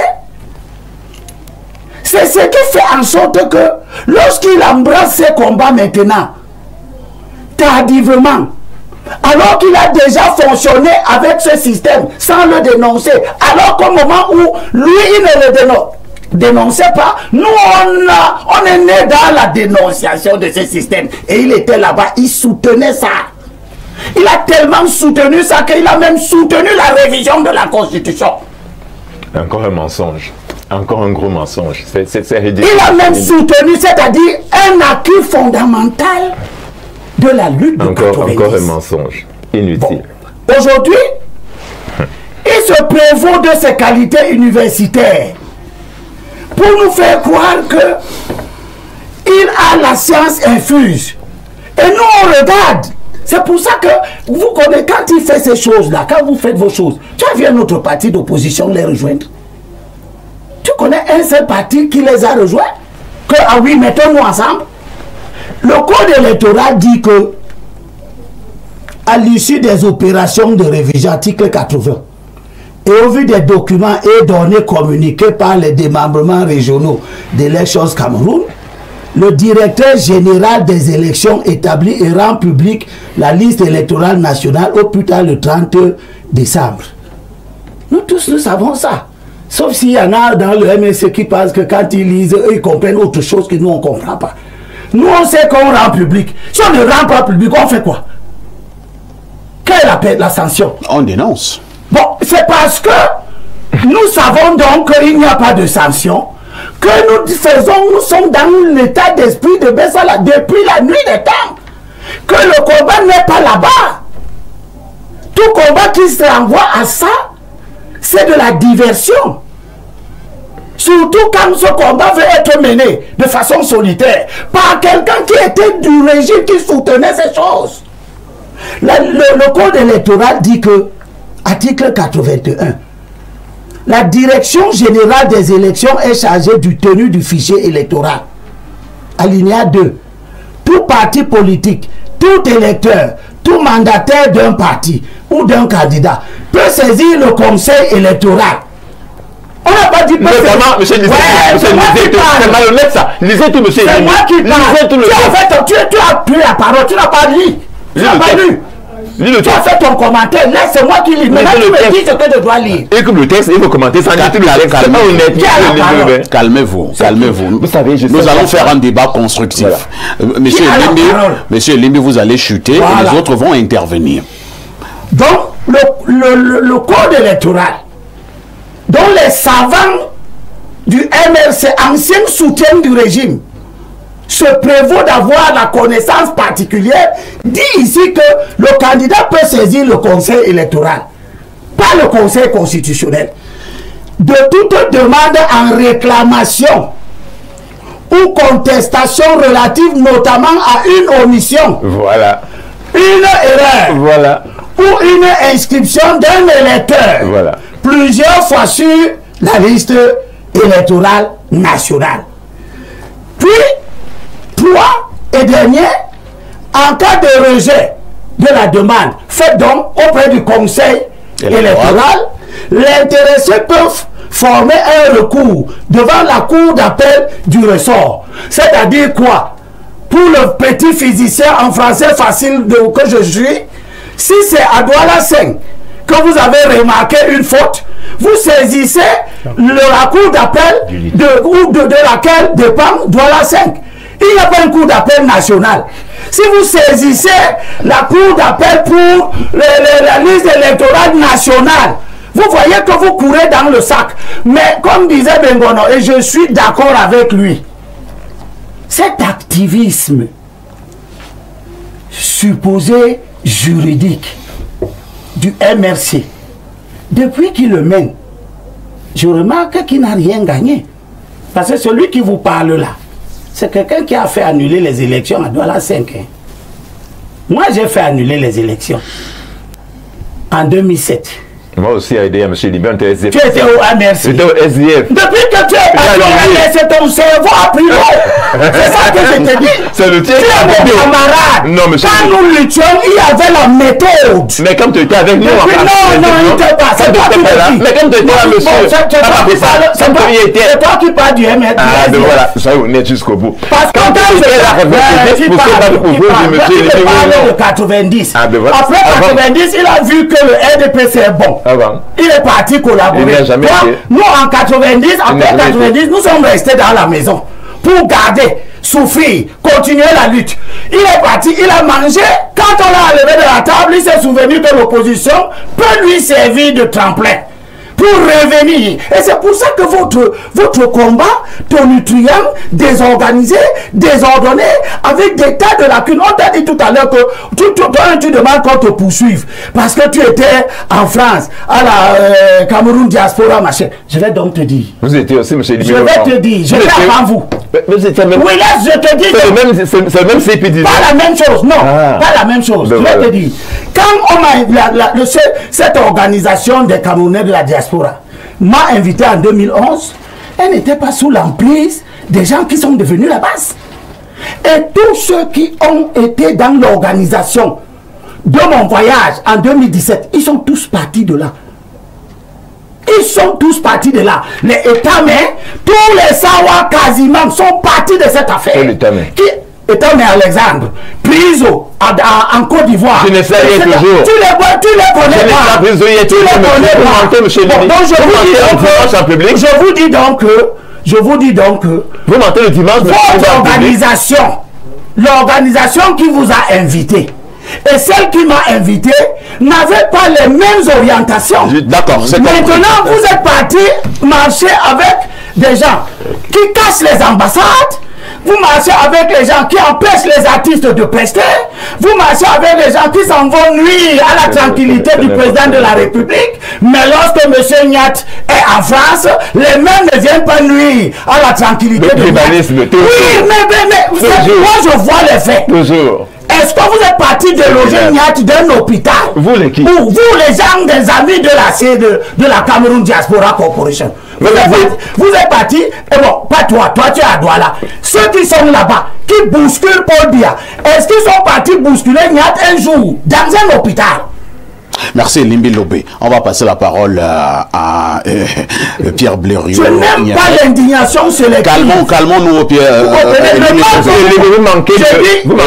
C'est ce qui fait en sorte que lorsqu'il embrasse ses combats maintenant, tardivement, alors qu'il a déjà fonctionné avec ce système sans le dénoncer, alors qu'au moment où lui il ne le dénonçait pas, nous on est né dans la dénonciation de ce système et il était là-bas, il soutenait ça. Il a tellement soutenu ça qu'il a même soutenu la révision de la Constitution. Encore un mensonge. Encore un gros mensonge. C'est ridicule. Il a même soutenu, c'est-à-dire un acquis fondamental de la lutte de 90. Encore un mensonge. Inutile. Bon. Aujourd'hui, il se prévaut de ses qualités universitaires pour nous faire croire que il a la science infuse. Et nous, on regarde. C'est pour ça que vous connaissez, quand il fait ces choses-là, quand vous faites vos choses, tu as vu un autre parti d'opposition les rejoindre? Tu connais un seul parti qui les a rejoints? Que, ah oui, mettons-nous ensemble. Le code électoral dit que, à l'issue des opérations de révision, article 80, et au vu des documents et données communiquées par les démembrements régionaux d'Elections Cameroun, le directeur général des élections établit et rend public la liste électorale nationale au plus tard le 30 décembre. Nous tous, nous savons ça. Sauf s'il y en a dans le MSC qui pensent que quand ils lisent, eux, ils comprennent autre chose que nous, on ne comprend pas. Nous, on sait qu'on rend public. Si on ne rend pas public, on fait quoi? Quelle est la sanction? On dénonce. Bon, c'est parce que nous savons donc qu'il n'y a pas de sanction, que nous sommes dans l'état d'esprit de Bessala depuis la nuit des temps, que le combat n'est pas là-bas. Tout combat qui se renvoie à ça, c'est de la diversion. Surtout quand ce combat veut être mené de façon solitaire par quelqu'un qui était du régime qui soutenait ces choses. Le code électoral dit que, article 81, la direction générale des élections est chargée du tenue du fichier électoral. Alinéa 2. Tout parti politique, tout électeur, tout mandataire d'un parti ou d'un candidat peut saisir le conseil électoral. On n'a pas dit pas notamment, monsieur Lisette, c'est malhonnête ça. Lisette, monsieur. C'est moi qui parle. Tu as pris la parole, tu n'as pas lu. Tu n'as pas lu. Tu as fait ton commentaire, là c'est moi qui lis. Maintenant tu me dis ce que je dois lire. Et comme le texte, il faut commenter sans dire tout le texte. C'est pas honnête. Calmez-vous, calmez-vous. Vous savez, nous allons faire un débat constructif. Voilà. Monsieur Limbi, vous allez chuter et les autres vont intervenir. Donc, le code électoral, dont les savants du MRC, anciens soutiens du régime, se prévaut d'avoir la connaissance particulière, dit ici que le candidat peut saisir le conseil électoral, pas le conseil constitutionnel, de toute demande en réclamation ou contestation relative notamment à une omission, voilà, une erreur, voilà, ou une inscription d'un électeur, voilà, plusieurs fois sur la liste électorale nationale. Puis, 3 et dernier, en cas de rejet de la demande, fait donc auprès du conseil électoral, l'intéressé peut former un recours devant la cour d'appel du ressort. C'est-à-dire quoi? Pour le petit physicien en français facile que je suis, si c'est à Douala 5 que vous avez remarqué une faute, vous saisissez la cour d'appel de laquelle dépend Douala 5. Il n'y a pas une cour d'appel nationale. Si vous saisissez la cour d'appel pour la liste électorale nationale, vous voyez que vous courez dans le sac. Mais comme disait Bengono, et je suis d'accord avec lui, cet activisme supposé juridique du MRC, depuis qu'il le mène, je remarque qu'il n'a rien gagné. Parce que celui qui vous parle là, c'est quelqu'un qui a fait annuler les élections à Douala 5. Hein. Moi, j'ai fait annuler les élections en 2007. Moi aussi, à aider à M. Libé, on était SDF. Tu étais au MRC. J'étais au SDF. Depuis que tu es parti au MRC, ton cerveau a pris l'eau. C'est ça que je te dis. C'est le tien. Tu es mon camarade. Non, monsieur. Quand nous luttions, il y avait la méthode. Mais comme tu étais avec nous, non, il n'était pas. C'est toi qui me dis. Mais comme tu étais là, monsieur. C'est toi qui parles du MRC. Ah, ben voilà, soyez honnête jusqu'au bout. Parce que quand tu parles de 90. Après 90, il a vu que le RDPC est bon. Il est parti collaborer. Il n'a jamais été. Nous, en 90, après 90, nous sommes restés dans la maison pour garder, souffrir, continuer la lutte. Il est parti, il a mangé. Quand on l'a enlevé de la table, il s'est souvenu que l'opposition peut lui servir de tremplin pour revenir. Et c'est pour ça que votre combat tonitruant, désorganisé, désordonné, avec des tas de lacunes. On t'a dit tout à l'heure que tu demandes qu'on te poursuive parce que tu étais en France, à la Cameroun diaspora, machin. Je vais donc te dire. Vous étiez aussi, M. Libé. Je vais te dire, je vais avant vous. Vous étiez même... Oui, là, je te dis. C'est le même CPD. Pas la même chose, non. Pas la même chose. Je vais te dire. Quand on m'a... Cette organisation des Camerounais de la diaspora m'a invité en 2011, elle n'était pas sous l'emprise des gens qui sont devenus la base. Et tous ceux qui ont été dans l'organisation de mon voyage en 2017, ils sont tous partis de là. Ils sont tous partis de là. Les États-mais, tous les Sawa quasiment sont partis de cette affaire. États-mais Alexandre, Priso en Côte d'Ivoire. Tu ne sais rien toujours. Tu les connais pas. Tu les connais pas. Je vous dis donc que vous mentez le dimanche. Votre organisation, l'organisation qui vous a invité et celle qui m'a invité n'avait pas les mêmes orientations. D'accord. Maintenant, vous êtes parti marcher avec des gens qui cassent les ambassades. Vous marchez avec les gens qui empêchent les artistes de prester. Vous marchez avec les gens qui s'en vont nuire à la tranquillité du président de la République. Mais lorsque M. Nyat est en France, les mêmes ne viennent pas nuire à la tranquillité de Nyat. Oui, mais moi je vois les faits. Toujours. Est-ce que vous êtes parti de loger Nyat d'un hôpital? Vous les qui? Ou vous les gens des amis de la Cameroun Diaspora Corporation? Vous êtes parti, et bon, pas toi tu es à Douala. Ceux qui sont là-bas, qui bousculent Paul Biya, est-ce qu'ils sont partis bousculer Nyat un jour dans un hôpital? Merci Limbi Lobé. On va passer la parole à Pierre Blériot. Je n'aime pas l'indignation sélective. Calmons-nous, Pierre.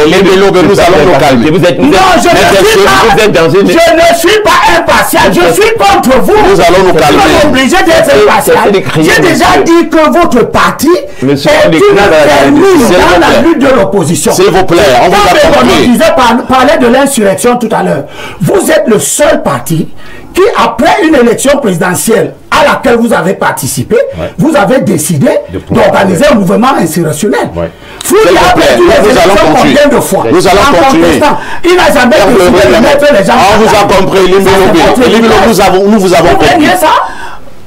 Limbi Lobé, nous allons nous calmer. Non, je ne suis pas impatient. Je suis contre vous. Nous allons nous calmer. Vous êtes obligé d'être impatient. J'ai déjà dit que votre parti est une permise dans la lutte de l'opposition. S'il vous plaît, on vous a compris. Parlait de l'insurrection tout à l'heure. Vous êtes le seul parti qui, après une élection présidentielle à laquelle vous avez participé, vous avez décidé d'organiser un mouvement insurrectionnel. Vous avez perdu les élections combien de fois? Nous allons continuer. Il n'a jamais décidé de mettre les gens. On vous a compris, nous vous avons compris.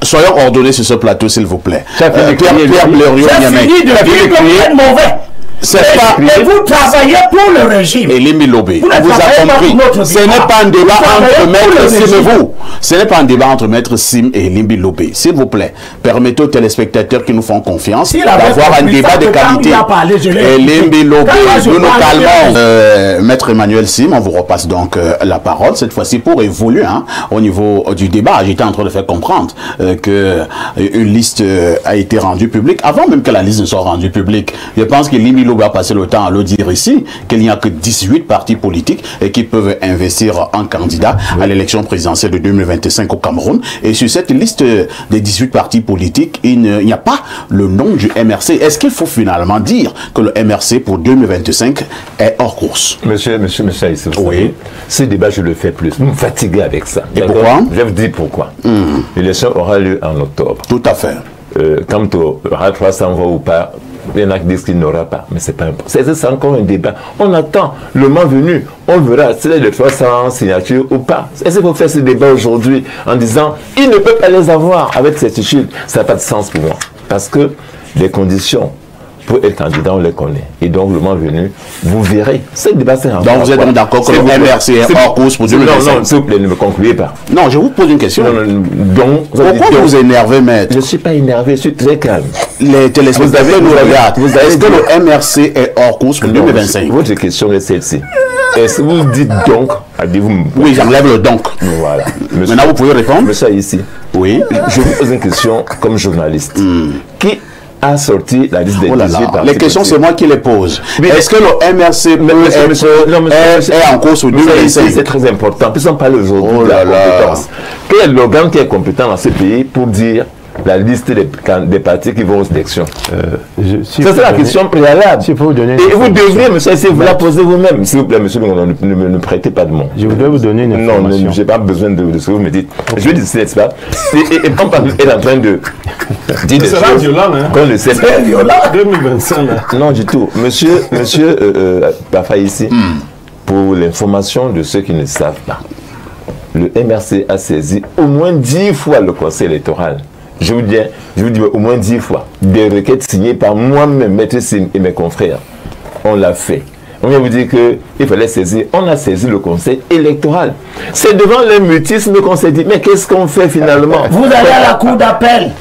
Soyons ordonnés sur ce plateau, s'il vous plaît. Pierre Blériot, j'ai fini de dire que vous êtes mauvais. Et vous travaillez pour le régime. Et Limbi Lobé, vous avez compris. Ce n'est pas un débat entre Maître Sim et vous. Ce n'est pas un débat entre Maître Sim et Limbi Lobé. S'il vous plaît, permettez aux téléspectateurs qui nous font confiance d'avoir un débat de qualité. Et Limbi Lobé, nous nous calmons. Maître Emmanuel Sim, on vous repasse donc la parole, cette fois-ci pour évoluer au niveau du débat. J'étais en train de faire comprendre qu'une liste a été rendue publique, avant même que la liste ne soit rendue publique. Je pense que Limbi va passer le temps à le dire ici, qu'il n'y a que 18 partis politiques qui peuvent investir en candidat à l'élection présidentielle de 2025 au Cameroun. Et sur cette liste des 18 partis politiques, il n'y a pas le nom du MRC. Est-ce qu'il faut finalement dire que le MRC pour 2025 est hors course? Monsieur oui. Ce débat, je le fais plus. Vous me fatiguez avec ça. Et pourquoi? Je vais vous dire pourquoi. L'élection aura lieu en octobre. Tout à fait. Quand tu auras 300 voix ou pas, Il y en a qui disent qu'il n'aura pas, mais c'est pas important. C'est encore un débat. On attend le moment venu, on verra si les 300 signatures ou pas. Est-ce qu'il faut faire ce débat aujourd'hui en disant il ne peut pas les avoir avec certitude? Ça n'a pas de sens pour moi. Parce que les conditions pour être candidat, on les connaît. Et donc, le moment venu, vous verrez. Ce débat, c'est un. Donc, vous êtes donc d'accord que le MRC est hors course pour 2025? Non, s'il vous plaît, ne me concluez pas. Non, je vous pose une question. Donc, pourquoi vous énervez, maître? Je ne suis pas énervé, je suis très calme. Les téléspectateurs nous regardent. Est-ce que le MRC est hors course pour 2025? Votre question est celle-ci. Est-ce que vous dites donc, oui, j'enlève le donc. Voilà. Monsieur, maintenant, vous pouvez répondre. Monsieur ici. Oui. Je vous pose une question comme journaliste. Qui a sorti la liste des 18 partis? Les questions, c'est moi qui les pose. Est-ce que le MRC est en course pour 2025? C'est très important. Puisqu'on parle aujourd'hui de la compétence. Quel est l'organe qui est compétent dans ce pays pour dire la liste des partis qui vont aux élections? C'est la question préalable. Si vous donner et vous devriez, monsieur, si vous la posez vous-même. S'il vous plaît, monsieur, ne me prêtez pas de mots. Je voudrais vous donner une information. Non, je n'ai pas besoin de ce que vous me dites. Je vais dire, n'est-ce pas? Et on est en train de dire des choses violent, hein? qu'on ne sait pas. 2025, là. Non, du tout. Monsieur Bafa ici, pour l'information de ceux qui ne savent pas, le MRC a saisi au moins 10 fois le conseil électoral. Je vous dis au moins 10 fois, des requêtes signées par moi-même, Maître Sim et mes confrères. On l'a fait. On vient vous dire qu'il fallait saisir. On a saisi le conseil électoral. C'est devant le mutisme qu'on s'est dit, mais qu'est-ce qu'on fait finalement? Vous allez à la cour d'appel.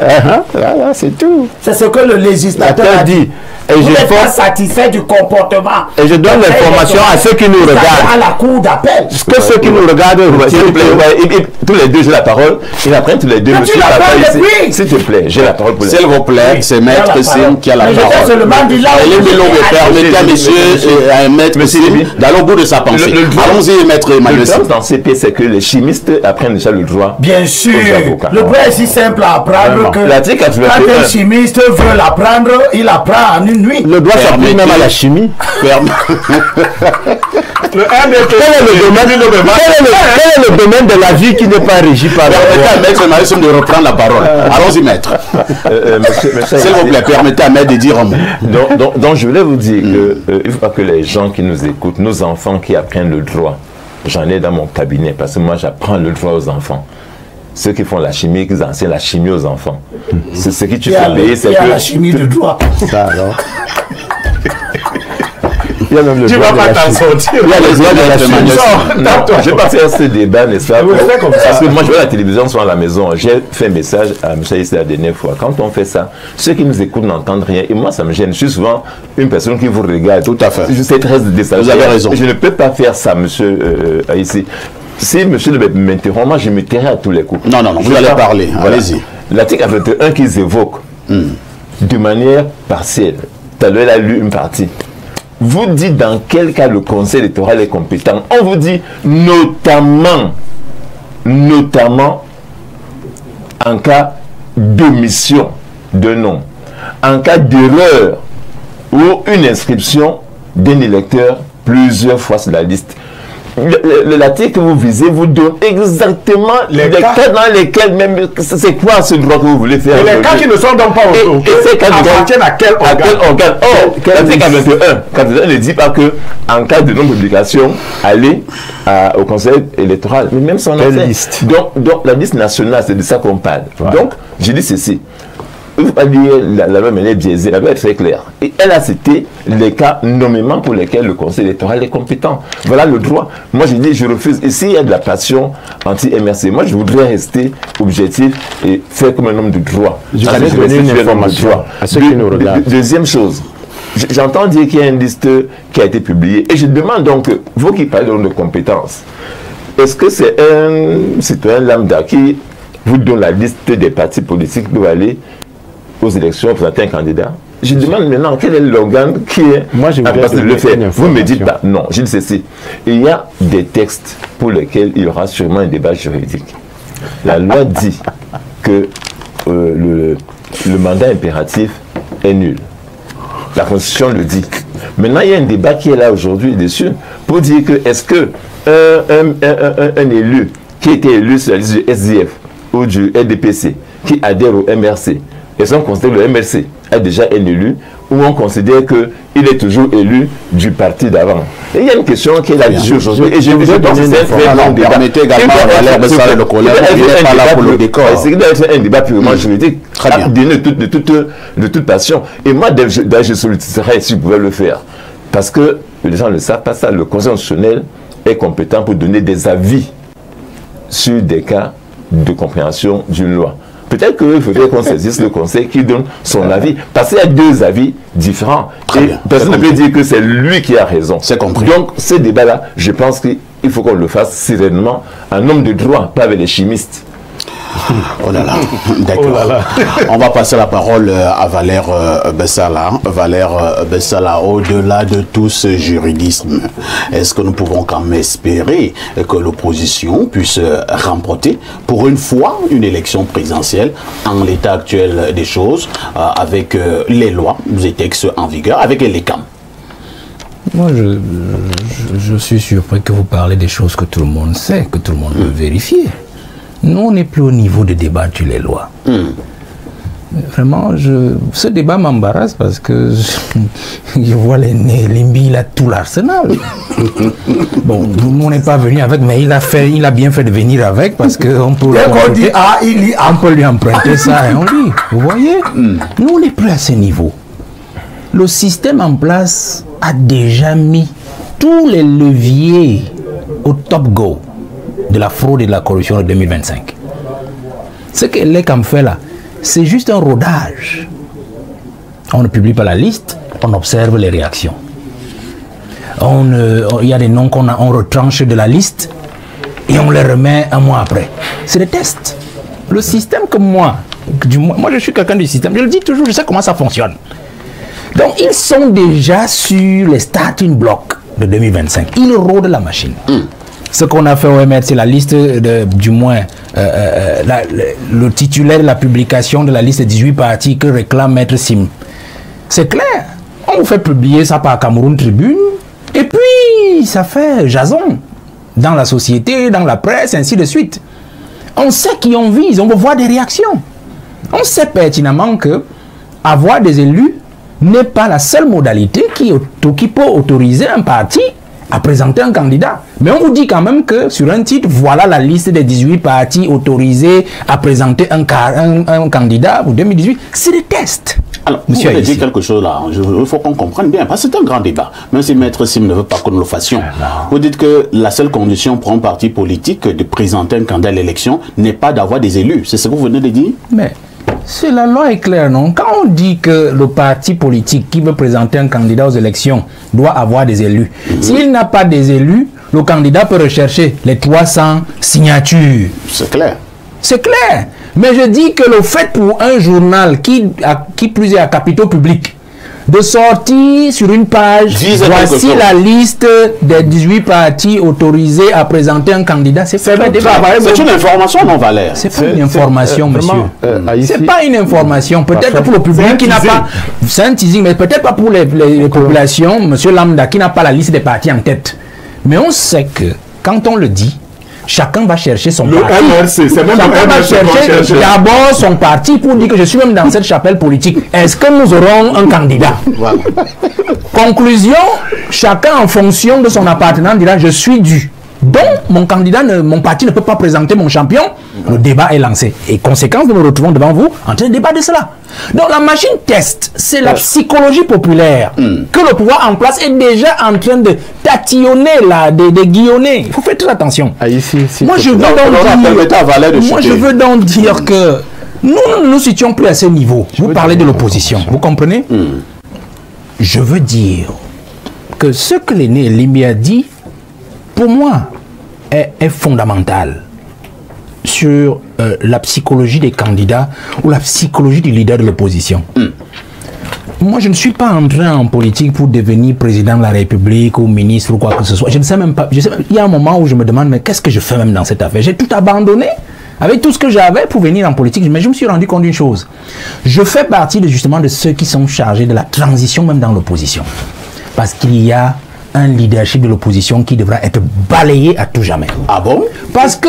Voilà, c'est tout. C'est ce que le législateur a dit. Et vous n'êtes pas satisfait du comportement. Et je donne l'information à ceux qui nous regardent. À la cour d'appel. Que ceux qui nous regardent, s'il te plaît, tous les deux, j'ai la parole. Et après, tous les deux, monsieur Papa, s'il te plaît, j'ai la parole pour les deux. S'il vous plaît, c'est Maître Sim qui a la parole. Permettez à monsieur Maître Sim d'aller au bout de sa pensée. Allons-y, Maître Emmanuel. Le dans ces pays, c'est que les chimistes apprennent déjà le droit. Bien sûr. Le droit est si simple à apprendre que quand un chimiste veut l'apprendre, il apprend en une nuit. Le droit s'applique même à la chimie. Le Quel est le domaine de la vie qui n'est pas régi par la loi? Permettez à Maître Emmanuel Sim de reprendre la parole. Allons-y, Maître. S'il vous plaît, permettez à Maître de dire un mot. Donc je voulais vous dire qu'il ne faut pas que les gens qui nous écoutent, nos enfants qui apprennent le droit, j'en ai dans mon cabinet parce que moi j'apprends le droit aux enfants. Ceux qui font la chimie, qui enseignent la chimie aux enfants. C'est ce qui tu fais payer, c'est que... la chimie de droit. Ça alors. Il y a même le tu droit vas de pas t'en sortir. Il y a le droit de la chimie. Non, je vais pas faire ce débat, n'est-ce pas? Parce que moi, je vois la télévision souvent à la maison. J'ai fait un message à M. ici la dernière fois. Quand on fait ça, ceux qui nous écoutent n'entendent rien. Et moi, ça me gêne. Je suis souvent une personne qui vous regarde. Tout à fait. Je sais très désagréable. Vous avez raison. Je ne peux pas faire ça, monsieur, ici. Si monsieur m'interrompt, moi, je me tairai à tous les coups. Non, vous allez parler. Voilà. Allez-y. L'article 21 qu'ils évoquent de manière partielle. Tout à l'heure, il a lu une partie. Vous dites dans quel cas le conseil électoral est compétent. On vous dit notamment en cas d'omission de nom, en cas d'erreur ou une inscription d'un électeur plusieurs fois sur la liste. L'article que vous visez vous donne exactement les cas dans lesquels même c'est quoi ce droit que vous voulez faire. Et les cas qui ne sont donc pas appartiennent à quel organe? Oh, l'article 21 ne dit pas que en cas de non-publication, aller au conseil électoral, mais même son liste. Donc la liste nationale, c'est de ça qu'on parle. Ouais. Donc je dis ceci. Il ne faut pas dire la loi, elle est biaisée, la loi est très claire. Et elle a cité les cas nommément pour lesquels le conseil électoral est compétent. Voilà le droit. Moi, je dis, je refuse. Et s'il y a de la passion anti-MRC, moi, je voudrais rester objectif et faire comme un homme de droit. Je vais donner une information à ceux qui nous regardent. Deuxième chose, j'entends dire qu'il y a une liste qui a été publiée. Et je demande donc, vous qui parlez de compétences, est-ce que c'est un citoyen lambda qui vous donne la liste des partis politiques qui doivent aller aux élections, présenter un candidat? Je demande maintenant quel est l'organe qui est capable de le faire. Vous me dites pas. Non, je dis ceci. Il y a des textes pour lesquels il y aura sûrement un débat juridique. La loi dit que le mandat impératif est nul. La Constitution le dit. Maintenant, il y a un débat qui est là aujourd'hui dessus pour dire que est-ce que un élu qui était élu sur la liste du SDF ou du LDPC, qui adhère au MRC, est-ce qu'on considère que le MRC a déjà un élu où on considère qu'il est toujours élu du parti d'avant. Et il y a une question qui est là-dessus aujourd'hui. Et je pense que c'est un très long débat. Permettez également à Valère Bessala le collègue, il n'est pas là pour le décor. C'est un débat purement juridique, de toute passion. Et moi, je solliciterais si vous pouvez le faire. Parce que les gens ne le savent pas ça, le Conseil constitutionnel est compétent pour donner des avis sur des cas de compréhension d'une loi. Peut-être qu'il faudrait qu'on saisisse le Conseil qui donne son avis. Parce qu'il y a deux avis différents. Et personne ne peut dire que c'est lui qui a raison. C'est compris. Donc, ce débat-là, je pense qu'il faut qu'on le fasse sereinement. Un homme de droit, pas avec les chimistes. Oh là là, d'accord. Oh là là. On va passer la parole à Valère Bessala. Valère Bessala, au-delà de tout ce juridisme, est-ce que nous pouvons quand même espérer que l'opposition puisse remporter pour une fois une élection présidentielle en l'état actuel des choses, avec les lois, les textes en vigueur, avec les CAM? Moi, je suis surpris que vous parlez des choses que tout le monde sait, que tout le monde peut vérifier. Nous, on n'est plus au niveau de débattre sur les lois. Vraiment, ce débat m'embarrasse parce que je vois Limbi, il a tout l'arsenal. Bon, nous, on n'est pas venu avec, mais il a bien fait de venir avec parce qu'on peut, on peut lui emprunter ça et on lit. Vous voyez? Nous, on n'est plus à ce niveau. Le système en place a déjà mis tous les leviers au top go de la fraude et de la corruption de 2025. Ce que l'ECAM fait là, c'est juste un rodage. On ne publie pas la liste, on observe les réactions. Il y a des noms on retranche de la liste et on les remet un mois après. C'est des tests. Le système que moi je suis quelqu'un du système, je le dis toujours, je sais comment ça fonctionne. Donc ils sont déjà sur les starting blocks de 2025. Ils rôdent la machine. Ce qu'on a fait au MR, c'est la liste, du moins, le titulaire de la publication de la liste des 18 partis que réclame Maître Sim. C'est clair. On vous fait publier ça par Cameroun Tribune, et puis ça fait jason dans la société, dans la presse, ainsi de suite. On sait qui on vise, on veut voir des réactions. On sait pertinemment que avoir des élus n'est pas la seule modalité qui peut autoriser un parti à présenter un candidat. Mais on vous dit quand même que sur un titre, voilà la liste des 18 partis autorisés à présenter un candidat pour 2018. C'est des tests. Alors, vous avez dit quelque chose là, il faut qu'on comprenne bien, parce que c'est un grand débat, même si Maître Sim ne veut pas que nous le fassions. Vous dites que la seule condition pour un parti politique de présenter un candidat à l'élection n'est pas d'avoir des élus. C'est ce que vous venez de dire? Mais c'est la loi est claire, non? Quand on dit que le parti politique qui veut présenter un candidat aux élections doit avoir des élus, s'il n'a pas des élus, le candidat peut rechercher les 300 signatures. C'est clair. C'est clair. Mais je dis que le fait pour un journal qui plus est à capitaux publics de sortir sur une page, voici la liste des 18 partis autorisés à présenter un candidat, c'est une information, non, Valère? C'est pas une information, monsieur. C'est pas une information. Peut-être pour le public qui n'a pas... C'est un teasing, mais peut-être pas pour les populations, monsieur Lambda, qui n'a pas la liste des partis en tête. Mais on sait que, quand on le dit, chacun va chercher son parti. MRC, c'est même chacun va chercher d'abord son parti pour dire que je suis même dans cette chapelle politique. Est-ce que nous aurons un candidat? Voilà. Conclusion, chacun en fonction de son appartenance dira je suis du. Donc, mon candidat, mon parti ne peut pas présenter mon champion. Le débat est lancé. Et conséquence, nous nous retrouvons devant vous en train de débattre de cela. Donc, la machine test, c'est la psychologie populaire que le pouvoir en place est déjà en train de tatillonner, de guillonner. Il faut faire très attention. Moi, je veux donc dire que nous ne nous situons plus à ce niveau. Vous parlez de l'opposition, vous comprenez? Je veux dire que ce que l'aîné Limbi a dit, pour moi, est fondamental sur la psychologie des candidats ou la psychologie du leader de l'opposition. Moi, je ne suis pas entré en politique pour devenir président de la République ou ministre ou quoi que ce soit. Je ne sais même pas. Il y a un moment où je me demande, mais qu'est-ce que je fais même dans cette affaire? J'ai tout abandonné avec tout ce que j'avais pour venir en politique. Mais je me suis rendu compte d'une chose. Je fais partie justement de ceux qui sont chargés de la transition même dans l'opposition. Parce qu'il y a un leadership de l'opposition qui devra être balayé à tout jamais. Ah bon? Parce que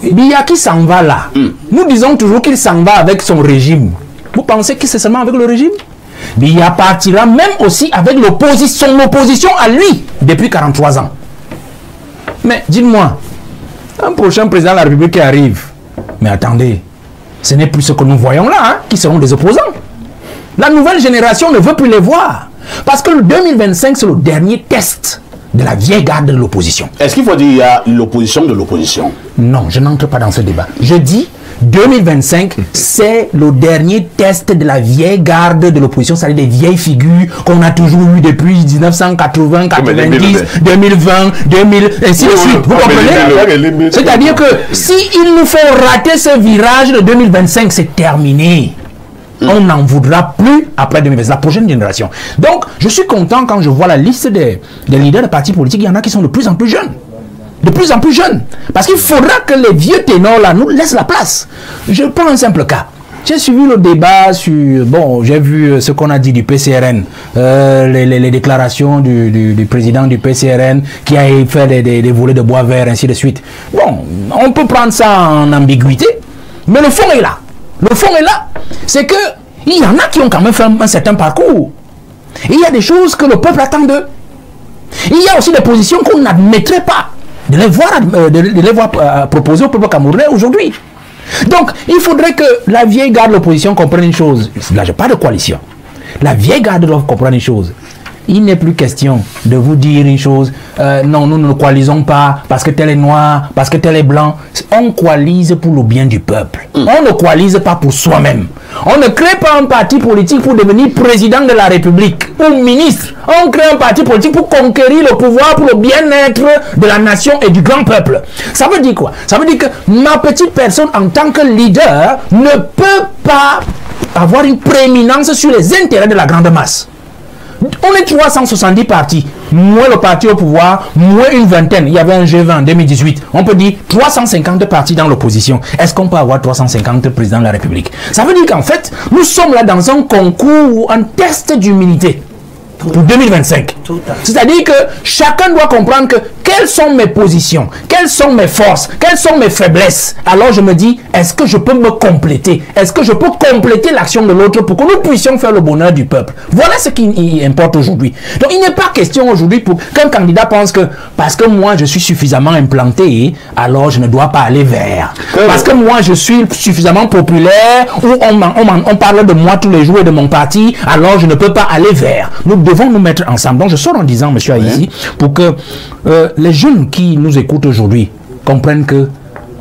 Biya qui s'en va là, nous disons toujours qu'il s'en va avec son régime. Vous pensez que c'est seulement avec le régime? Biya partira même aussi avec son opposition à lui depuis 43 ans. Mais dites-moi, un prochain président de la République qui arrive, mais attendez, ce n'est plus ce que nous voyons là, hein, qui seront des opposants. La nouvelle génération ne veut plus les voir. Parce que le 2025, c'est le dernier test de la vieille garde de l'opposition. Est-ce qu'il faut dire qu'il y a l'opposition de l'opposition? Non, je n'entre pas dans ce débat. Je dis 2025, c'est le dernier test de la vieille garde de l'opposition, c'est-à-dire des vieilles figures qu'on a toujours eues depuis 1980, 90, 2020, 2000, ainsi de suite. Vous comprenez? C'est-à-dire que si il nous faut rater ce virage de 2025, c'est terminé. On n'en voudra plus après 2020, la prochaine génération. Donc, je suis content quand je vois la liste des leaders de partis politiques. Il y en a qui sont de plus en plus jeunes. De plus en plus jeunes. Parce qu'il faudra que les vieux ténors là nous laissent la place. Je prends un simple cas. J'ai suivi le débat sur... Bon, j'ai vu ce qu'on a dit du PCRN, les déclarations du président du PCRN qui a fait des volets de bois vert, ainsi de suite. Bon, on peut prendre ça en ambiguïté, mais le fond est là. Le fond est là. C'est que il y en a qui ont quand même fait un certain parcours. Et il y a des choses que le peuple attend d'eux. Il y a aussi des positions qu'on n'admettrait pas de les voir proposer au peuple camerounais aujourd'hui. Donc, il faudrait que la vieille garde de l'opposition comprenne une chose. Là, je parle de coalition. La vieille garde doit comprendre une chose. Il n'est plus question de vous dire une chose. Non, nous ne coalisons pas parce que tel est noir, parce que tel est blanc. On coalise pour le bien du peuple. On ne coalise pas pour soi-même. On ne crée pas un parti politique pour devenir président de la République ou ministre. On crée un parti politique pour conquérir le pouvoir, pour le bien-être de la nation et du grand peuple. Ça veut dire quoi? Ça veut dire que ma petite personne en tant que leader ne peut pas avoir une prééminence sur les intérêts de la grande masse. On est 370 partis, moins le parti au pouvoir, moins une vingtaine. Il y avait un G20 en 2018. On peut dire 350 partis dans l'opposition. Est-ce qu'on peut avoir 350 présidents de la République? Ça veut dire qu'en fait, nous sommes là dans un concours, un test d'humilité pour 2025. C'est-à-dire que chacun doit comprendre que quelles sont mes positions, quelles sont mes forces, quelles sont mes faiblesses. Alors je me dis, est-ce que je peux me compléter? Est-ce que je peux compléter l'action de l'autre pour que nous puissions faire le bonheur du peuple? Voilà ce qui importe aujourd'hui. Donc il n'est pas question aujourd'hui pour qu'un candidat pense que parce que moi je suis suffisamment implanté, alors je ne dois pas aller vers. Parce que moi je suis suffisamment populaire, ou on parle de moi tous les jours et de mon parti, alors je ne peux pas aller vers. Nous devons nous mettre ensemble. Donc je sors en disant, monsieur Aïssi, pour que les jeunes qui nous écoutent aujourd'hui comprennent que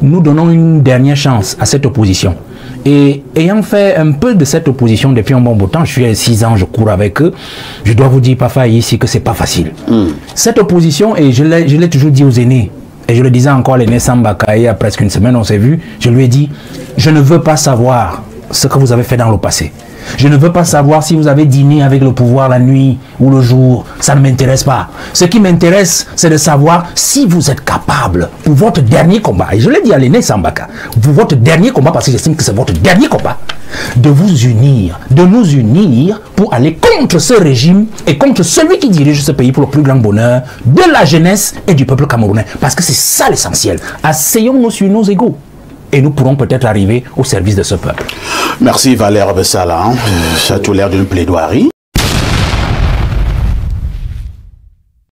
nous donnons une dernière chance à cette opposition. Et ayant fait un peu de cette opposition depuis un bon bout de temps, je suis à 6 ans, je cours avec eux, je dois vous dire, parfois ici, que c'est pas facile. Cette opposition, et je l'ai toujours dit aux aînés, et je le disais encore à l'aîné Sambaka, il y a presque une semaine, on s'est vu, je lui ai dit, je ne veux pas savoir ce que vous avez fait dans le passé. Je ne veux pas savoir si vous avez dîné avec le pouvoir la nuit ou le jour. Ça ne m'intéresse pas. Ce qui m'intéresse, c'est de savoir si vous êtes capable, pour votre dernier combat, et je l'ai dit à l'aîné Sambaka, pour votre dernier combat, parce que j'estime que c'est votre dernier combat, de vous unir, de nous unir pour aller contre ce régime et contre celui qui dirige ce pays pour le plus grand bonheur de la jeunesse et du peuple camerounais. Parce que c'est ça l'essentiel. Asseyons-nous sur nos égaux. Et nous pourrons peut-être arriver au service de ce peuple. Merci Valère Bessala. Ça a tout l'air d'une plaidoirie.